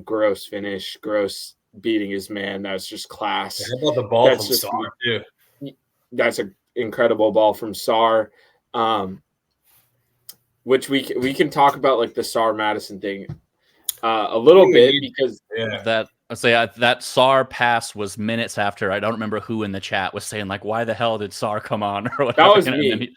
gross finish, gross beating his man. That's just class. How about the ball That's from just Sarr too? That's an incredible ball from Sarr. Which we can talk about like the Sarr Madison thing a little bit because that Sarr pass was minutes after. I don't remember who in the chat was saying like, "Why the hell did Sarr come on?" or whatever. That was me.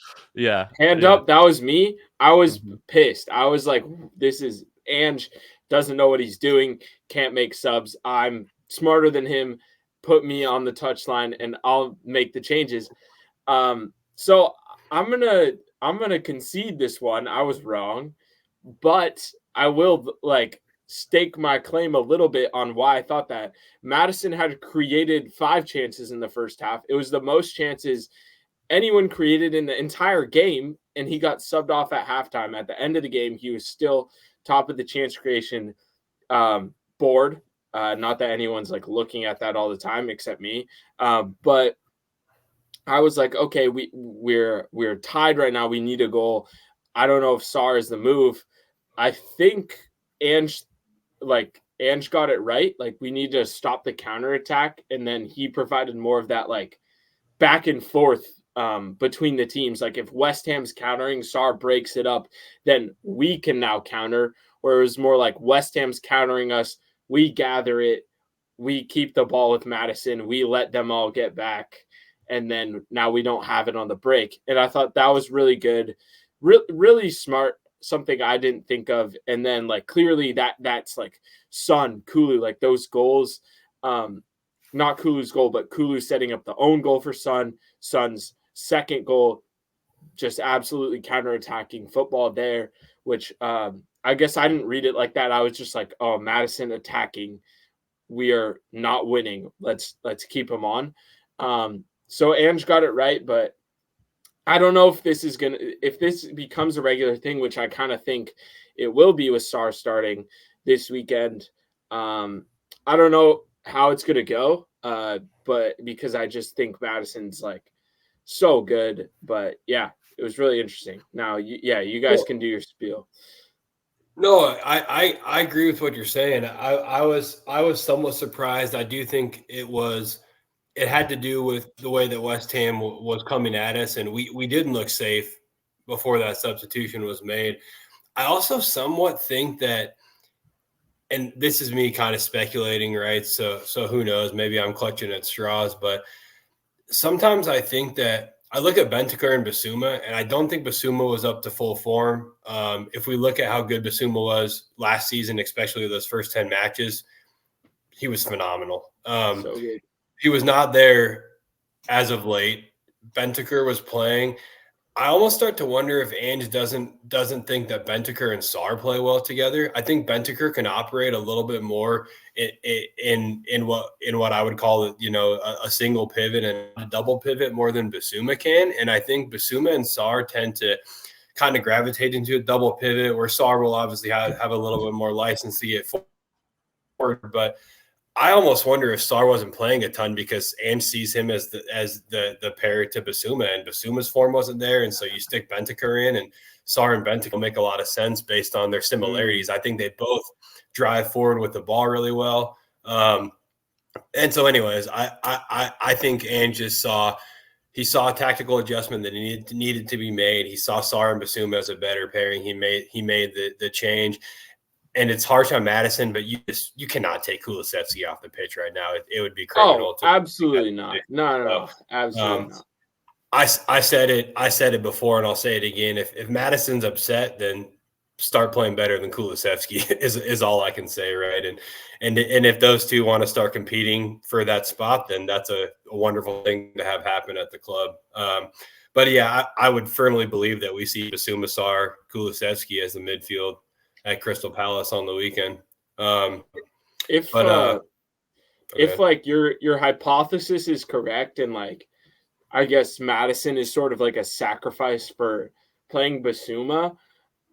Hand up. That was me. I was pissed. I was like, "This is Ange doesn't know what he's doing. Can't make subs. I'm smarter than him. Put me on the touchline, and I'll make the changes." So I'm gonna concede this one. I was wrong, but I will like stake my claim a little bit on why I thought that. Madison had created 5 chances in the first half. It was the most chances anyone created in the entire game, and he got subbed off at halftime. At the end of the game, he was still top of the chance creation board. Not that anyone's like looking at that all the time except me, but I was like, okay, we're tied right now. We need a goal. I don't know if Sarr is the move. I think Ange got it right. Like we need to stop the counterattack, and then he provided more of that like back and forth between the teams. Like if West Ham's countering, Sarr breaks it up, then we can now counter. Where it was more like West Ham's countering us, we gather it, we keep the ball with Madison, we let them all get back, and then now we don't have it on the break. And I thought that was really good, really smart. Something I didn't think of. And then like clearly that's like Son, Kulu, like those goals, not Kulu's goal, but Kulu setting up the own goal for Son's second goal, just absolutely counterattacking football there, which I guess I didn't read it like that. I was just like, oh, Madison attacking. We are not winning. Let's keep him on. So Ange got it right, but I don't know if this becomes a regular thing, which I kind of think it will be with Sarr starting this weekend. I don't know how it's going to go, but because I just think Madison's like so good. But yeah, it was really interesting. Now, you guys can do your spiel. No, I agree with what you're saying. I was somewhat surprised. I do think it had to do with the way that West Ham was coming at us, and we didn't look safe before that substitution was made. I also somewhat think that, and this is me kind of speculating, right? So who knows? Maybe I'm clutching at straws, but sometimes I think that I look at Bentancur and Bissouma, and I don't think Bissouma was up to full form. If we look at how good Bissouma was last season, especially those first 10 matches, he was phenomenal. So good. He was not there as of late. Bentancur was playing. I almost start to wonder if Ange doesn't think that Bentancur and Sarr play well together. I think Bentancur can operate a little bit more in what I would call a single pivot and a double pivot more than Bissouma can. And I think Bissouma and Sarr tend to kind of gravitate into a double pivot, where Sarr will obviously have a little bit more license to get forward, but I almost wonder if Sarr wasn't playing a ton because Ange sees him as the pair to Bissouma, and Bissouma's form wasn't there, and so you stick Bentancur in, and Sarr and Bentancur make a lot of sense based on their similarities. I think they both drive forward with the ball really well, and so, anyways, I think Ange just saw a tactical adjustment that needed to be made. He saw Sarr and Bissouma as a better pairing. He made the change. And it's harsh on Madison, but you cannot take Kulusevski off the pitch right now. It would be criminal. Absolutely not. No, absolutely not. I said it before, and I'll say it again. If Madison's upset, then start playing better than Kulusevski is all I can say, right? And if those two want to start competing for that spot, then that's a wonderful thing to have happen at the club. But yeah, I would firmly believe that we see Bissouma, Sarr, Kulusevski as the midfield at Crystal Palace on the weekend. If like your hypothesis is correct, and like I guess Madison is sort of like a sacrifice for playing Bissouma,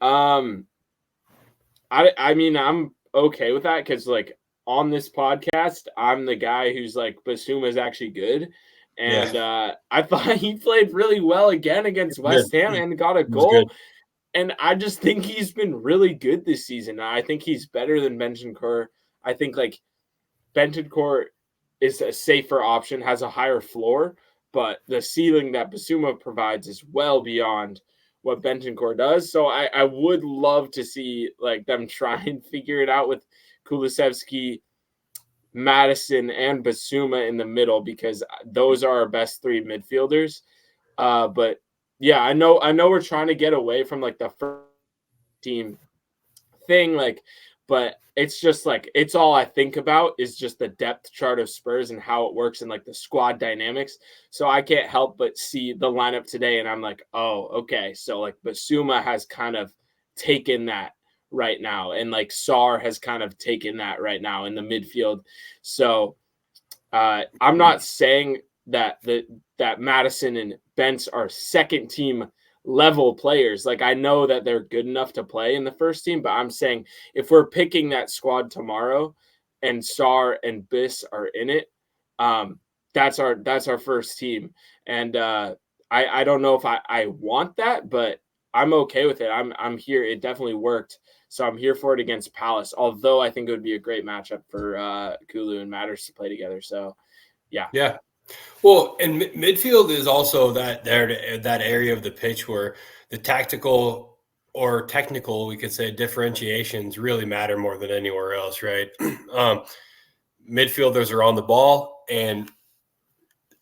I mean I'm okay with that, because like on this podcast I'm the guy who's like Bissouma is actually good, And I thought he played really well again against West Ham and got a goal. And I just think he's been really good this season. I think he's better than Bentancur. I think like Bentancur is a safer option, has a higher floor, but the ceiling that Basuma provides is well beyond what Bentancur does. So I would love to see like them try and figure it out with Kulusevski, Madison, and Basuma in the middle, because those are our best three midfielders. But yeah, I know we're trying to get away from like the first team thing, like, but it's just like it's all I think about is just the depth chart of Spurs and how it works and like the squad dynamics. So I can't help but see the lineup today and I'm like, oh, okay. So like Basuma has kind of taken that right now, and like Sarr has kind of taken that right now in the midfield. So I'm not saying that that Madison and Bentz are second team level players. Like I know that they're good enough to play in the first team, but I'm saying if we're picking that squad tomorrow and Sarr and Biss are in it, that's our first team. And I don't know if I want that, but I'm okay with it. I'm here. It definitely worked. So I'm here for it against Palace, although I think it would be a great matchup for Kulu and Matters to play together. So yeah. Yeah. Well, and midfield is also that area of the pitch where the tactical or technical, we could say, differentiations really matter more than anywhere else, right? Midfielders are on the ball, and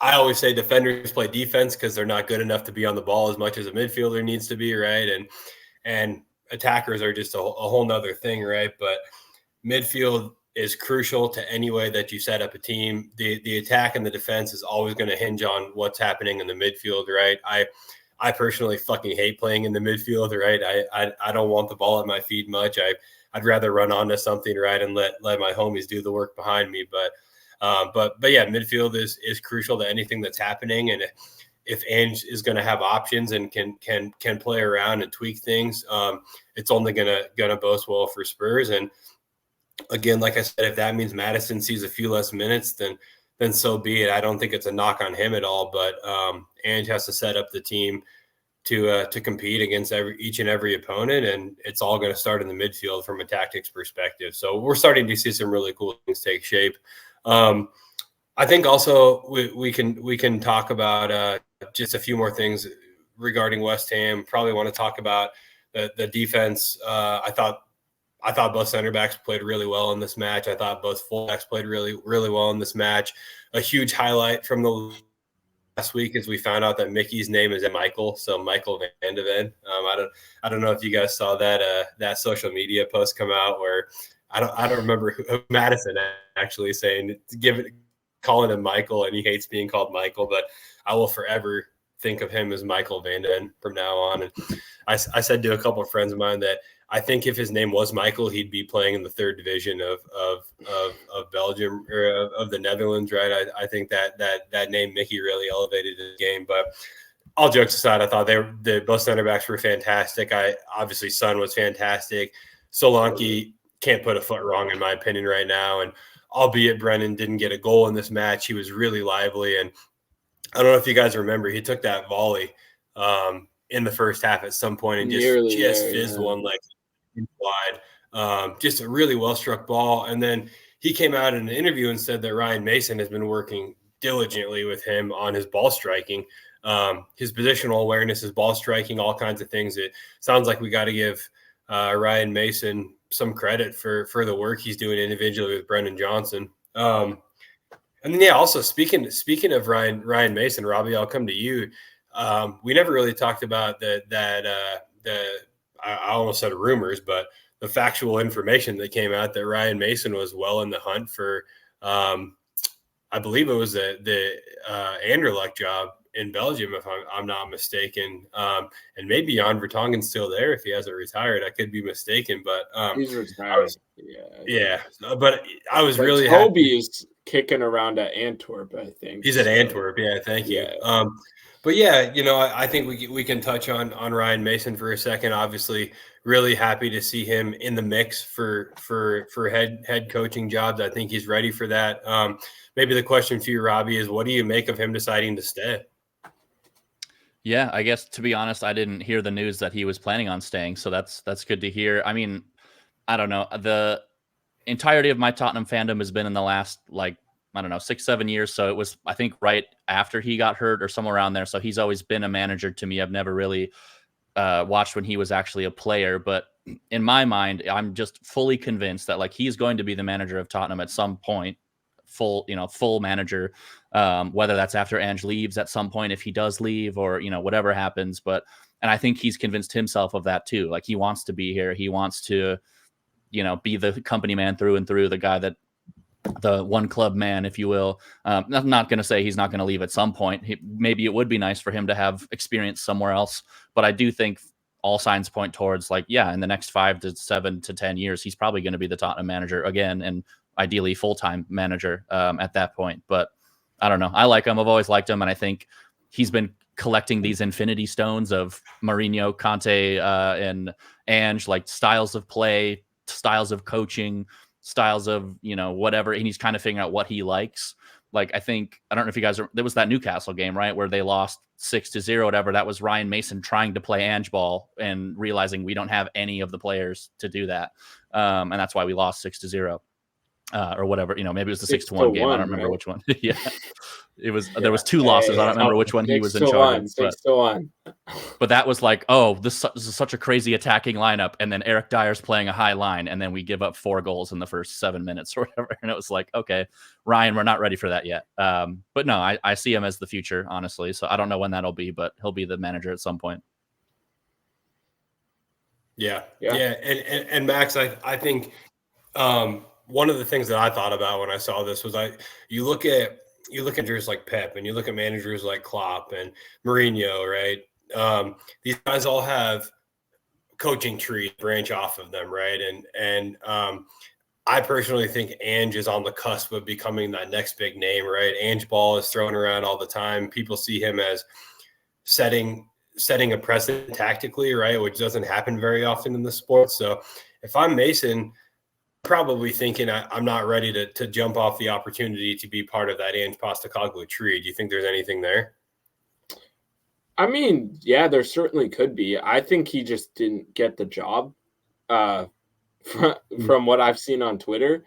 I always say defenders play defense because they're not good enough to be on the ball as much as a midfielder needs to be, right? And attackers are just a whole nother thing, right? But midfield is crucial to any way that you set up a team. The attack and the defense is always going to hinge on what's happening in the midfield, right? I personally fucking hate playing in the midfield, right? I don't want the ball at my feet much. I'd rather run onto something, right, and let my homies do the work behind me. But yeah, midfield is crucial to anything that's happening. And if Ange is going to have options and can play around and tweak things, it's only gonna boast well for Spurs. And again, like I said, if that means Madison sees a few less minutes, then so be it. I don't think it's a knock on him at all, but Ange has to set up the team to compete against each and every opponent, and it's all going to start in the midfield from a tactics perspective. So we're starting to see some really cool things take shape. I think also we can talk about just a few more things regarding West Ham. Probably want to talk about the defense. I thought both center backs played really well in this match. I thought both fullbacks played really, really well in this match. A huge highlight from the last week is we found out that Mickey's name is Michael, so Michael Van de Ven. I don't know if you guys saw that social media post come out where I don't remember who Madison actually saying calling him Michael, and he hates being called Michael, but I will forever think of him as Michael Van de Ven from now on. And I said to a couple of friends of mine that I think if his name was Michael, he'd be playing in the third division of Belgium or of the Netherlands, right? I think that name Mickey really elevated the game. But all jokes aside, I thought both center backs were fantastic. Obviously Son was fantastic. Solanke can't put a foot wrong in my opinion right now. And albeit Brennan didn't get a goal in this match, he was really lively. And I don't know if you guys remember, he took that volley in the first half at some point and just fizzed one like wide. Just a really well-struck ball. And then he came out in an interview and said that Ryan Mason has been working diligently with him on his ball striking, his positional awareness, his ball striking, all kinds of things. It sounds like we got to give Ryan Mason some credit for the work he's doing individually with Brendan Johnson. And then, yeah, also speaking of Ryan Mason, Robbie, I'll come to you. We never really talked about I almost said rumors, but the factual information that came out that Ryan Mason was well in the hunt for, I believe it was the Anderlecht job in Belgium, if I'm not mistaken. And maybe Jan Vertonghen's still there if he hasn't retired. I could be mistaken, but he's retired. Yeah, but I was but really Toby happy. is kicking around at Antwerp, I think. He's at Antwerp. Yeah, thank you. Yeah. But yeah, I think we can touch on Ryan Mason for a second. Obviously, really happy to see him in the mix for head coaching jobs. I think he's ready for that. Maybe the question for you, Robbie, is what do you make of him deciding to stay? Yeah, I guess to be honest, I didn't hear the news that he was planning on staying, so that's good to hear. I mean, I don't know. The entirety of my Tottenham fandom has been in the last, like, I don't know, 6-7 years. So it was, I think, right after he got hurt or somewhere around there. So he's always been a manager to me. I've never really watched when he was actually a player, but in my mind, I'm just fully convinced that like he's going to be the manager of Tottenham at some point, full manager, whether that's after Ange leaves at some point, if he does leave, or, whatever happens. And I think he's convinced himself of that too. Like, he wants to be here. He wants to, be the company man through and through, the guy that, the one club man, if you will. I'm not going to say he's not going to leave at some point. Maybe it would be nice for him to have experience somewhere else, but I do think all signs point towards, like, yeah, in the next 5 to 7 to 10 years, he's probably going to be the Tottenham manager again, and ideally full-time manager at that point. But I don't know. I like him. I've always liked him, and I think he's been collecting these infinity stones of Mourinho, Conte, and Ange, like styles of play, styles of coaching, styles of, whatever. And he's kind of figuring out what he likes. Like, I don't know if you guys there was that Newcastle game, right, where they lost 6-0, whatever. That was Ryan Mason trying to play Ange ball and realizing we don't have any of the players to do that. And that's why we lost 6-0. Or whatever, maybe it was the 6-1 game. I don't remember, right? Which one. Yeah, it was. Yeah. There was 2 losses. I don't remember which one he was in charge of. 6-1. But that was like, oh, this is such a crazy attacking lineup, and then Eric Dyer's playing a high line, and then we give up 4 goals in the first 7 minutes or whatever, and it was like, okay, Ryan, we're not ready for that yet. But no, I see him as the future, honestly. So I don't know when that'll be, but he'll be the manager at some point. Yeah. And Max, I think. One of the things that I thought about when I saw this was you look at managers like Pep, and you look at managers like Klopp and Mourinho, right? These guys all have coaching trees branch off of them, right? And I personally think Ange is on the cusp of becoming that next big name, right? Ange ball is thrown around all the time. People see him as setting a precedent tactically, right? Which doesn't happen very often in the sport. So if I'm Mason, probably thinking I'm not ready to jump off the opportunity to be part of that Ange Postecoglou tree. Do you think there's anything there? I mean, yeah, there certainly could be. I think he just didn't get the job from what I've seen on Twitter.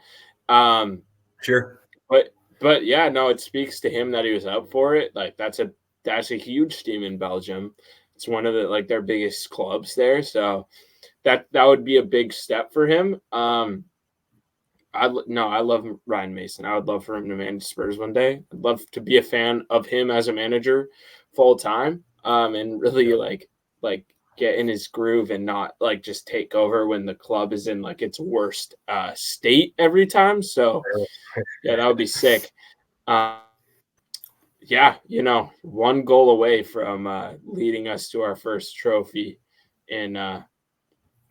Sure. But yeah, no, it speaks to him that he was up for it. Like, that's a huge team in Belgium. It's one of their biggest clubs there. So that would be a big step for him. I love Ryan Mason. I would love for him to manage Spurs one day. I'd love to be a fan of him as a manager full time, and really like get in his groove and not like just take over when the club is in like its worst state every time. So yeah, that would be sick. Yeah, 1 goal away from leading us to our first trophy in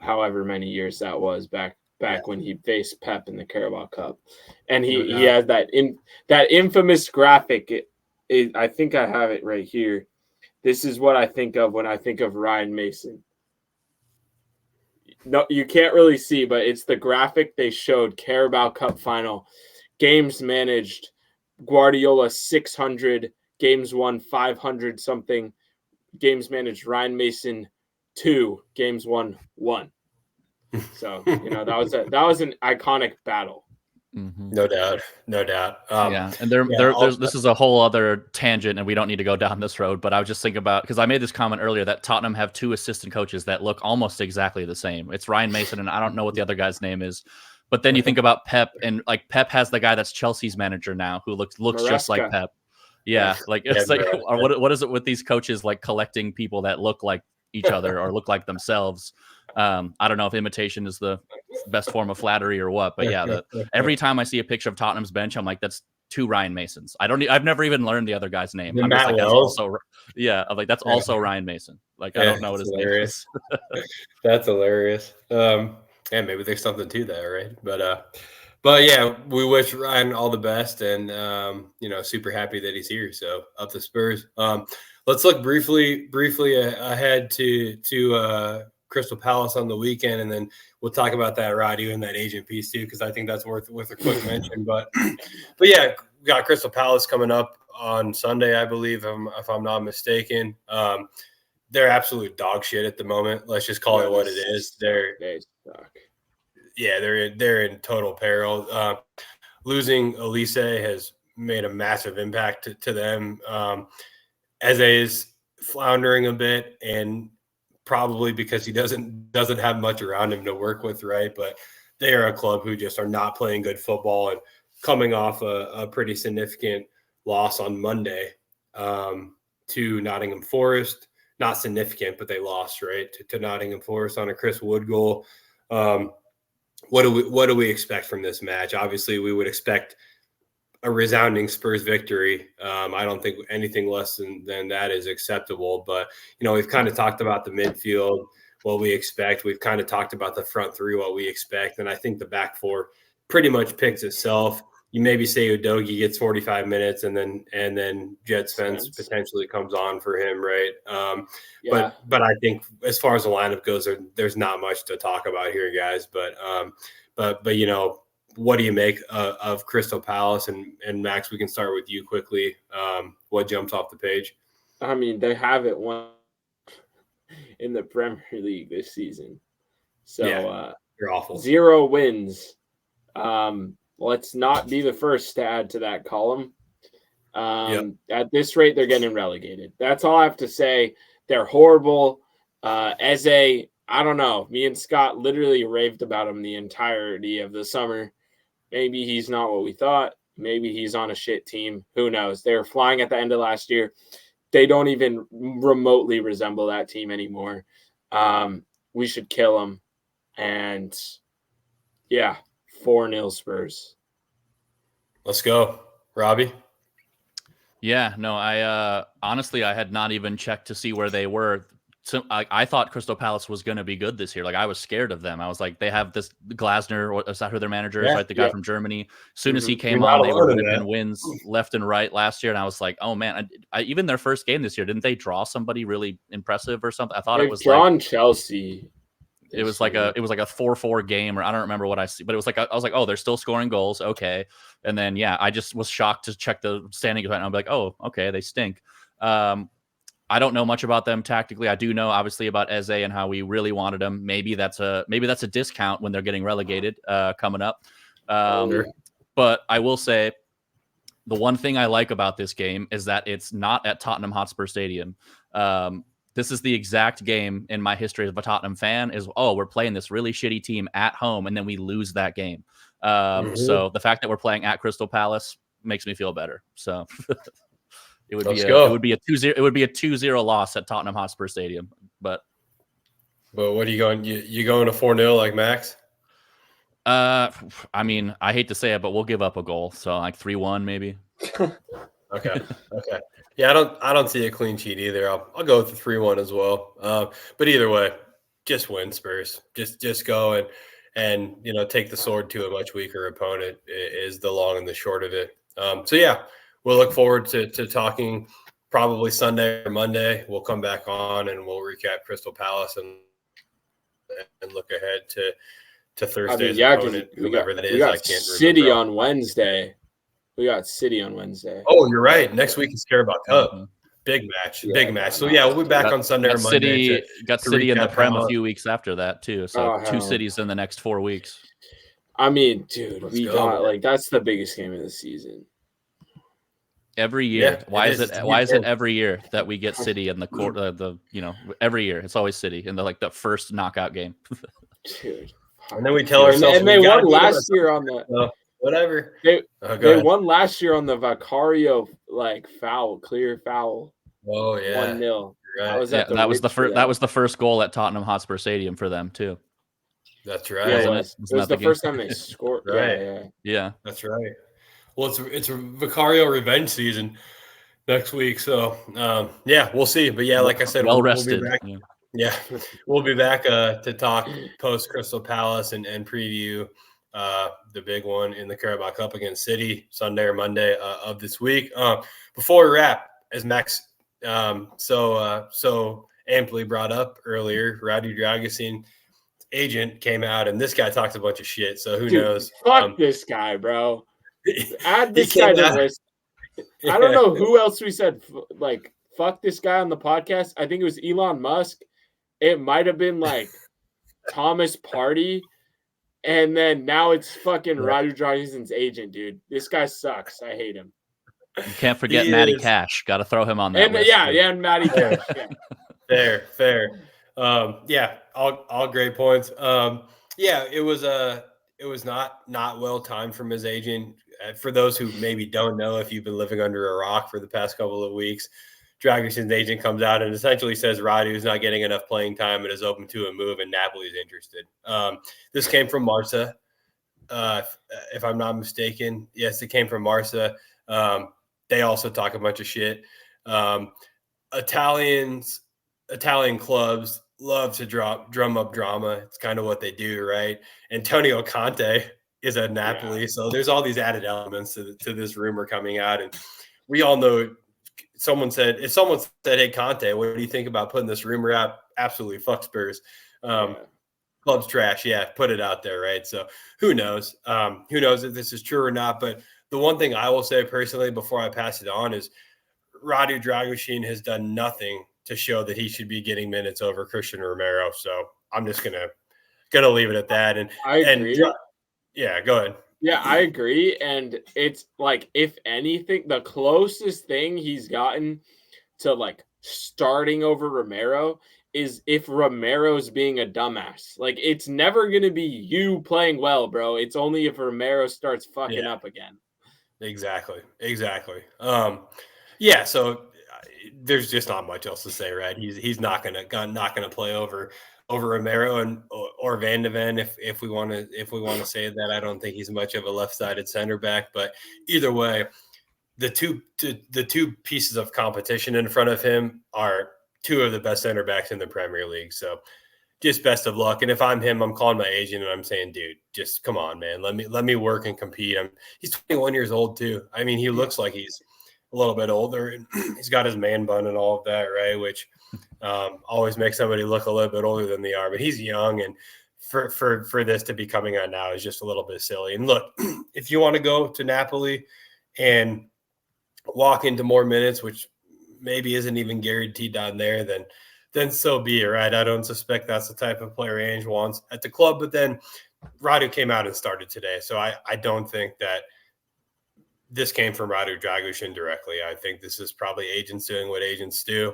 however many years that was back when he faced Pep in the Carabao Cup. And he has that infamous graphic. I think I have it right here. This is what I think of when I think of Ryan Mason. No, you can't really see, but it's the graphic they showed. Carabao Cup final, games managed, Guardiola 600, games won 500 something, games managed Ryan Mason 2, games won 1. So, that was an iconic battle. Mm-hmm. No doubt. Yeah, and this is a whole other tangent, and we don't need to go down this road. But I was just thinking about, because I made this comment earlier, that Tottenham have 2 assistant coaches that look almost exactly the same. It's Ryan Mason, and I don't know what the other guy's name is. But then you think about Pep, and like Pep has the guy that's Chelsea's manager now, who looks just like Pep. Yeah, like it's like what is it with these coaches like collecting people that look like each other or look like themselves? I don't know if imitation is the best form of flattery or what, but yeah, every time I see a picture of Tottenham's bench, I'm like, that's 2 Ryan Masons. I've never even learned the other guy's name. I'm just like, that's also Ryan Mason. Like, I don't know what his name is. That's hilarious. And maybe there's something to that, right? But yeah, we wish Ryan all the best, and super happy that he's here. So up the Spurs. Let's look briefly ahead to Crystal Palace on the weekend, and then we'll talk about that Roddy and that agent piece too, because I think that's worth a quick mention. But yeah, we got Crystal Palace coming up on Sunday, I believe, if I'm not mistaken. They're absolute dog shit at the moment. Let's just call it what it is. They suck. Yeah, they're in total peril. Losing Elise has made a massive impact to them. Eze is floundering a bit, and probably because he doesn't have much around him to work with, right? But they are a club who just are not playing good football and coming off a pretty significant loss on Monday to Nottingham Forest. Not significant, but they lost, right, to Nottingham Forest on a Chris Wood goal. What do we expect from this match? Obviously, we would expect a resounding Spurs victory. I don't think anything less than that is acceptable. But, we've kind of talked about the midfield, what we expect. We've kind of talked about the front three, what we expect. And I think the back four pretty much picks itself. You maybe say Udogie gets 45 minutes and then Jed Spence potentially comes on for him, right? Yeah. But I think as far as the lineup goes, there's not much to talk about here, guys. But what do you make of Crystal Palace? And Max, we can start with you quickly. What jumps off the page? I mean, they haven't won in the Premier League this season. So you're awful. 0 wins. Let's not be the first to add to that column. At this rate, they're getting relegated. That's all I have to say. They're horrible. Eze, I don't know. Me and Scott literally raved about him the entirety of the summer. Maybe he's not what we thought. Maybe he's on a shit team. Who knows? They were flying at the end of last year. They don't even remotely resemble that team anymore. We should kill them. And, 4-0 Spurs. Let's go. Robbie? Yeah, no, I honestly, I had not even checked to see where they were. So I thought Crystal Palace was going to be good this year. Like, I was scared of them. I was like, they have this Glasner, is that who their manager is, right? The guy from Germany. As soon as he came on, they were ripping wins left and right last year. And I was like, oh man, even their first game this year, didn't they draw somebody really impressive or something? I thought it was drawn Chelsea. It was like a 4-4 game, or I don't remember what I see, but it was like, I was like, oh, they're still scoring goals. Okay. And then, I just was shocked to check the standings and I'm like, oh, okay, they stink. I don't know much about them tactically. I do know obviously about Eze and how we really wanted him. Maybe that's a discount when they're getting relegated coming up. But I will say the one thing I like about this game is that it's not at Tottenham Hotspur Stadium. This is the exact game in my history as a Tottenham fan is, we're playing this really shitty team at home and then we lose that game. So the fact that we're playing at Crystal Palace makes me feel better. So it would be a 2-0 loss at Tottenham Hotspur Stadium. But what are you going? You going to 4-0 like Max? I mean, I hate to say it, but we'll give up a goal. So like 3-1 maybe. Okay. Yeah, I don't see a clean sheet either. I'll go with the 3-1 as well. But either way, just win, Spurs. Just go and take the sword to a much weaker opponent is the long and the short of it. We'll look forward to talking probably Sunday or Monday. We'll come back on and we'll recap Crystal Palace and look ahead to Thursday's opponent, whoever that is. We got I can't City remember. on Wednesday. We got City on Wednesday. Oh, you're right. Next week is Carabao Cup. Big match. So we'll be back on Sunday or Monday. Got City in the Prem a few weeks after that too. So 2 cities in the next 4 weeks. I mean, dude, that's the biggest game of the season. Every year. Why is it every year that we get City in the court? Every year it's always City in the first knockout game. Dude. And then we tell ourselves, and they won last year on the whatever. They won last year on the Vicario clear foul. Oh yeah, 1-0. Right. That was the first goal at Tottenham Hotspur Stadium for them too. That's right. Yeah, it was the first time they scored. Right. Yeah. That's right. Well, it's a Vicario revenge season next week, so we'll see. But like I said, well rested. We'll be back. We'll be back to talk post Crystal Palace and preview the big one in the Carabao Cup against City Sunday or Monday of this week. Before we wrap, as Max so amply brought up earlier, Radu Dragusin agent came out, and this guy talks a bunch of shit. So who knows? Fuck this guy, bro. Add this he guy came to out- the list. Yeah. I don't know who else we said like fuck this guy on the podcast. I think it was Elon Musk. It might have been like Thomas Party. And then now it's fucking Radu Dragusin's agent, dude. This guy sucks. I hate him. You can't forget Matty Cash. Got to throw him on that And list. and Matty Cash. Yeah. Fair. All great points. It was not well timed from his agent. For those who maybe don't know, if you've been living under a rock for the past couple of weeks, Dragusin's agent comes out and essentially says Radu's not getting enough playing time and is open to a move, and Napoli's interested. This came from Marca, if I'm not mistaken. Yes, it came from Marca. They also talk a bunch of shit. Italian clubs love to drum up drama. It's kind of what they do, right? Antonio Conte is at Napoli, so there's all these added elements to this rumor coming out, and we all know. If someone said, "Hey Conte, what do you think about putting this rumor out?" Absolutely, fuck Spurs. Club's trash. Yeah, put it out there, right? So who knows? Who knows if this is true or not? But the one thing I will say personally before I pass it on is Radu Dragusin has done nothing to show that he should be getting minutes over Christian Romero. So I'm just gonna leave it at that. And I agree. Go ahead. Yeah, I agree. And it's like, if anything, the closest thing he's gotten to like starting over Romero is if Romero's being a dumbass. Like, it's never going to be you playing well, bro. It's only if Romero starts fucking up again. Exactly. So there's just not much else to say, right? He's not gonna play over Romero or Van de Ven if we want to say that. I don't think he's much of a left-sided center back, but either way, the two pieces of competition in front of him are two of the best center backs in the Premier League. So just best of luck. And if I'm him, I'm calling my agent and I'm saying, dude, just come on, man. Let me work and compete. He's 21 years old too. I mean, he looks like he's a little bit older, and he's got his man bun and all of that, right? Which always makes somebody look a little bit older than they are. But he's young, and for this to be coming out now is just a little bit silly. And look, if you want to go to Napoli and walk into more minutes, which maybe isn't even guaranteed down there, then so be it, right? I don't suspect that's the type of player Ange wants at the club. But then Radu came out and started today, so I don't think that this came from Radu Dragusin directly. I think this is probably agents doing what agents do.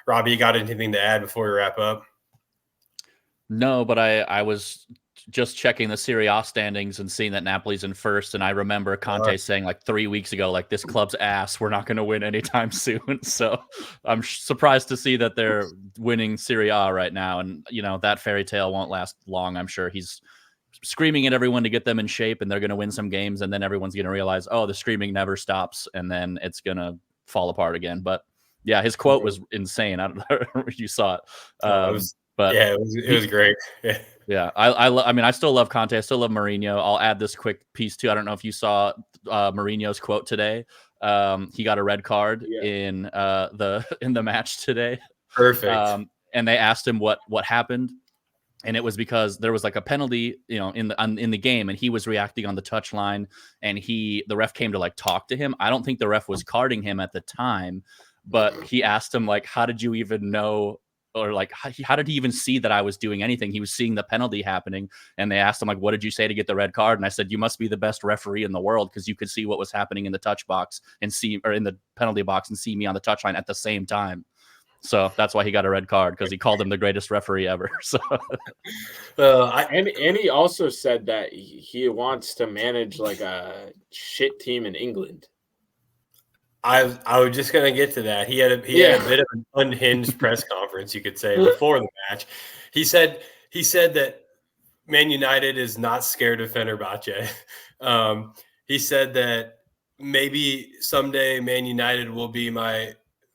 Robbie, you got anything to add before we wrap up? No, but I was just checking the Serie A standings and seeing that Napoli's in first. And I remember Conte saying like 3 weeks ago, like, this club's ass, we're not going to win anytime soon. So I'm surprised to see that they're winning Serie A right now. And, that fairy tale won't last long. I'm sure he's screaming at everyone to get them in shape, and they're going to win some games, and then everyone's going to realize, oh, the screaming never stops, and then it's going to fall apart again. But yeah, his quote was insane. I don't know if you saw it. It was great. Yeah. I still love Conte. I still love Mourinho. I'll add this quick piece too. I don't know if you saw Mourinho's quote today. He got a red card in the match today. Perfect. And they asked him what happened. And it was because there was like a penalty, in the game, and he was reacting on the touchline, and the ref came to like talk to him. I don't think the ref was carding him at the time, but he asked him like, how did you even know, or like, how did he even see that I was doing anything? He was seeing the penalty happening, and they asked him like, what did you say to get the red card? And I said, you must be the best referee in the world, because you could see what was happening in the touch box and in the penalty box and see me on the touchline at the same time. So that's why he got a red card, because he called him the greatest referee ever. So, and he also said that he wants to manage like a shit team in England. I was just gonna get to that. He had a bit of an unhinged press conference, you could say, before the match. He said that Man United is not scared of Fenerbahce. He said that maybe someday Man United will be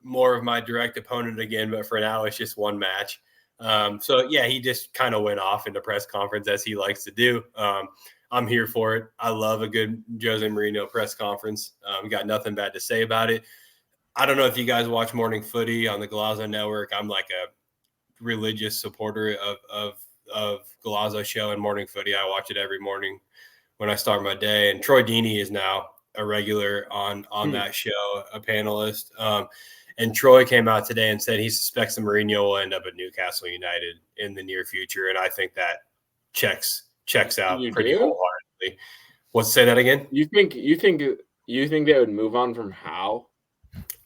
more of my direct opponent again, but for now it's just one match. So yeah, he just kind of went off into press conference as he likes to do. I'm here for it. I love a good Jose Mourinho press conference. Got nothing bad to say about it. I don't know if you guys watch Morning Footy on the Galazzo Network. I'm like a religious supporter of Galazzo show and Morning Footy. I watch it every morning when I start my day. And Troy Deeney is now a regular on that show, a panelist. And Troy came out today and said he suspects that Mourinho will end up at Newcastle United in the near future. And I think that checks out pretty wholeheartedly. Let's say that again. You think they would move on from Howe?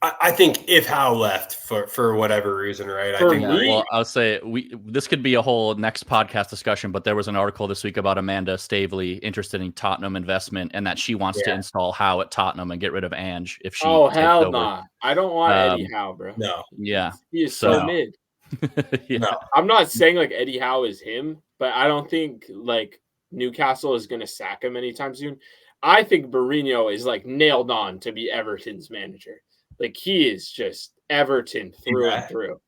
I think if Howe left for whatever reason, right? Well, I would say this could be a whole next podcast discussion, but there was an article this week about Amanda Stavely interested in Tottenham investment and that she wants to install Howe at Tottenham and get rid of Ange if she takes hell over. Nah. I don't want Eddie Howe, bro. No. Yeah. He is so mid. No. I'm not saying like Eddie Howe is him, but I don't think like Newcastle is going to sack him anytime soon. I think Mourinho is like nailed on to be Everton's manager. Like he is just Everton through and through.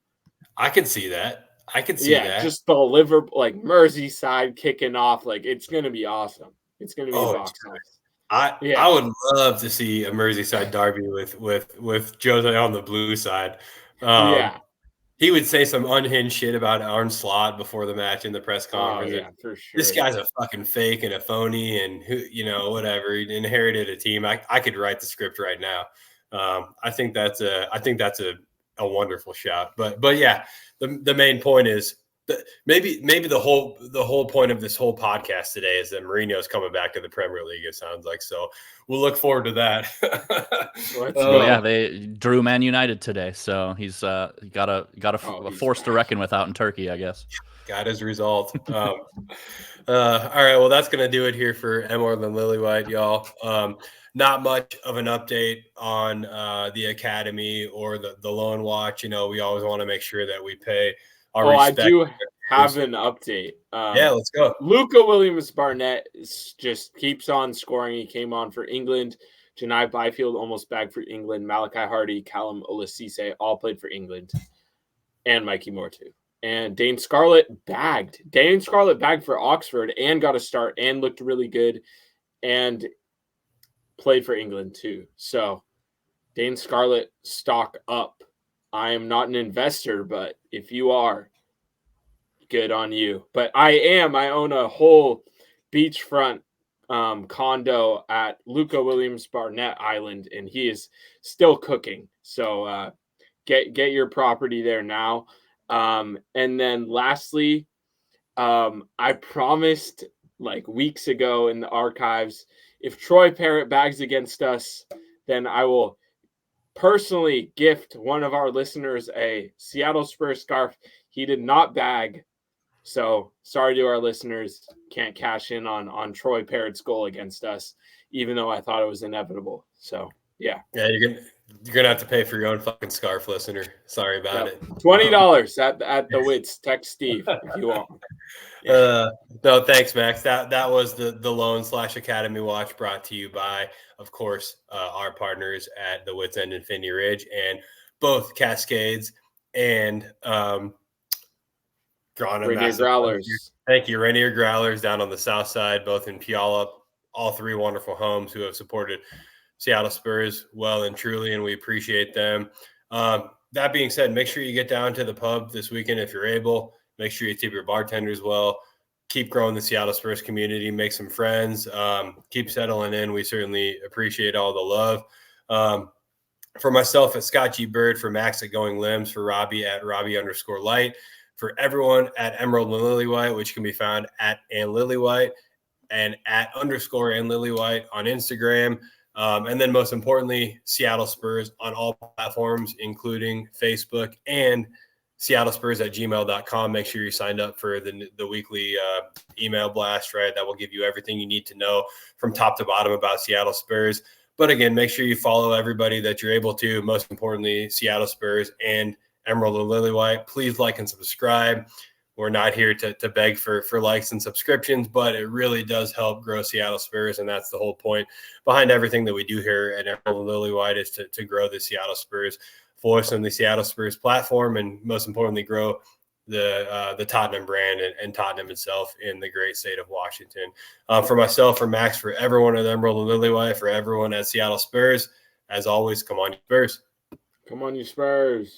I could see that. that. Just the Liverpool, like Merseyside kicking off. Like it's going to be awesome. It's going to be awesome. I would love to see a Merseyside derby with Jose on the blue side. He would say some unhinged shit about Arne Slot before the match in the press conference. For sure. This guy's a fucking fake and a phony and whatever. He inherited a team. I could write the script right now. I think that's a wonderful shout. But yeah, the main point is that maybe the whole point of this whole podcast today is that Mourinho's coming back to the Premier League. It sounds like, so we'll look forward to that. Yeah, they drew Man United today, so he's got a force to reckon with out in Turkey, I guess. Got his result. All right, well, that's gonna do it here for More Than Lilywhite, y'all. Not much of an update on the academy or the loan watch. We always want to make sure that we pay our respect. I do have an update. Yeah, let's go. Luca Williams-Barnett just keeps on scoring. He came on for England. Janai Byfield almost bagged for England. Malachi Hardy, Callum Olasise all played for England. And Mikey Moore too. And Dane Scarlett bagged. Dane Scarlett bagged for Oxford and got a start and looked really good. And played for England too. So Dane Scarlett, stock up. I am not an investor, but if you are, good on you. But I own a whole beachfront condo at Luca Williams-Barnett Island, and he is still cooking. So get your property there now. And then lastly, I promised like weeks ago in the archives, if Troy Parrott bags against us, then I will personally gift one of our listeners a Seattle Spurs scarf. He did not bag, so sorry to our listeners. Can't cash in on Troy Parrott's goal against us, even though I thought it was inevitable. So yeah, you're gonna have to pay for your own fucking scarf, listener. Sorry about it. $20 at the Wits. Text Steve if you want. No, thanks, Max. That was the Loan/Academy Watch, brought to you by, of course, our partners at the Wits End Infinity Ridge and both Cascades and Rainier Growlers. Thank you, Rainier Growlers down on the south side, both in Puyallup. All three wonderful homes who have supported Seattle Spurs well and truly, and we appreciate them. That being said, make sure you get down to the pub this weekend if you're able. Make sure you tip your bartenders well. Keep growing the Seattle Spurs community. Make some friends. Keep settling in. We certainly appreciate all the love. For myself at Scott G. Bird, for Max at Going Limbs, for Robbie at Robbie_Light, for everyone at Emerald and Lilywhite, which can be found at @Lilywhite and at _Lilywhite on Instagram. And then most importantly, Seattle Spurs on all platforms, including Facebook and SeattleSpurs@gmail.com. Make sure you're signed up for the weekly email blast, right? That will give you everything you need to know from top to bottom about Seattle Spurs. But again, make sure you follow everybody that you're able to. Most importantly, Seattle Spurs and Emerald and Lilywhite. Please like and subscribe. We're not here to beg for likes and subscriptions, but it really does help grow Seattle Spurs, and that's the whole point behind everything that we do here at Emerald and Lilywhite, is to grow the Seattle Spurs voice on the Seattle Spurs platform, and most importantly, grow the Tottenham brand and Tottenham itself in the great state of Washington. For myself, for Max, for everyone at Emerald and Lilywhite, for everyone at Seattle Spurs, as always, come on, you Spurs. Come on, you Spurs.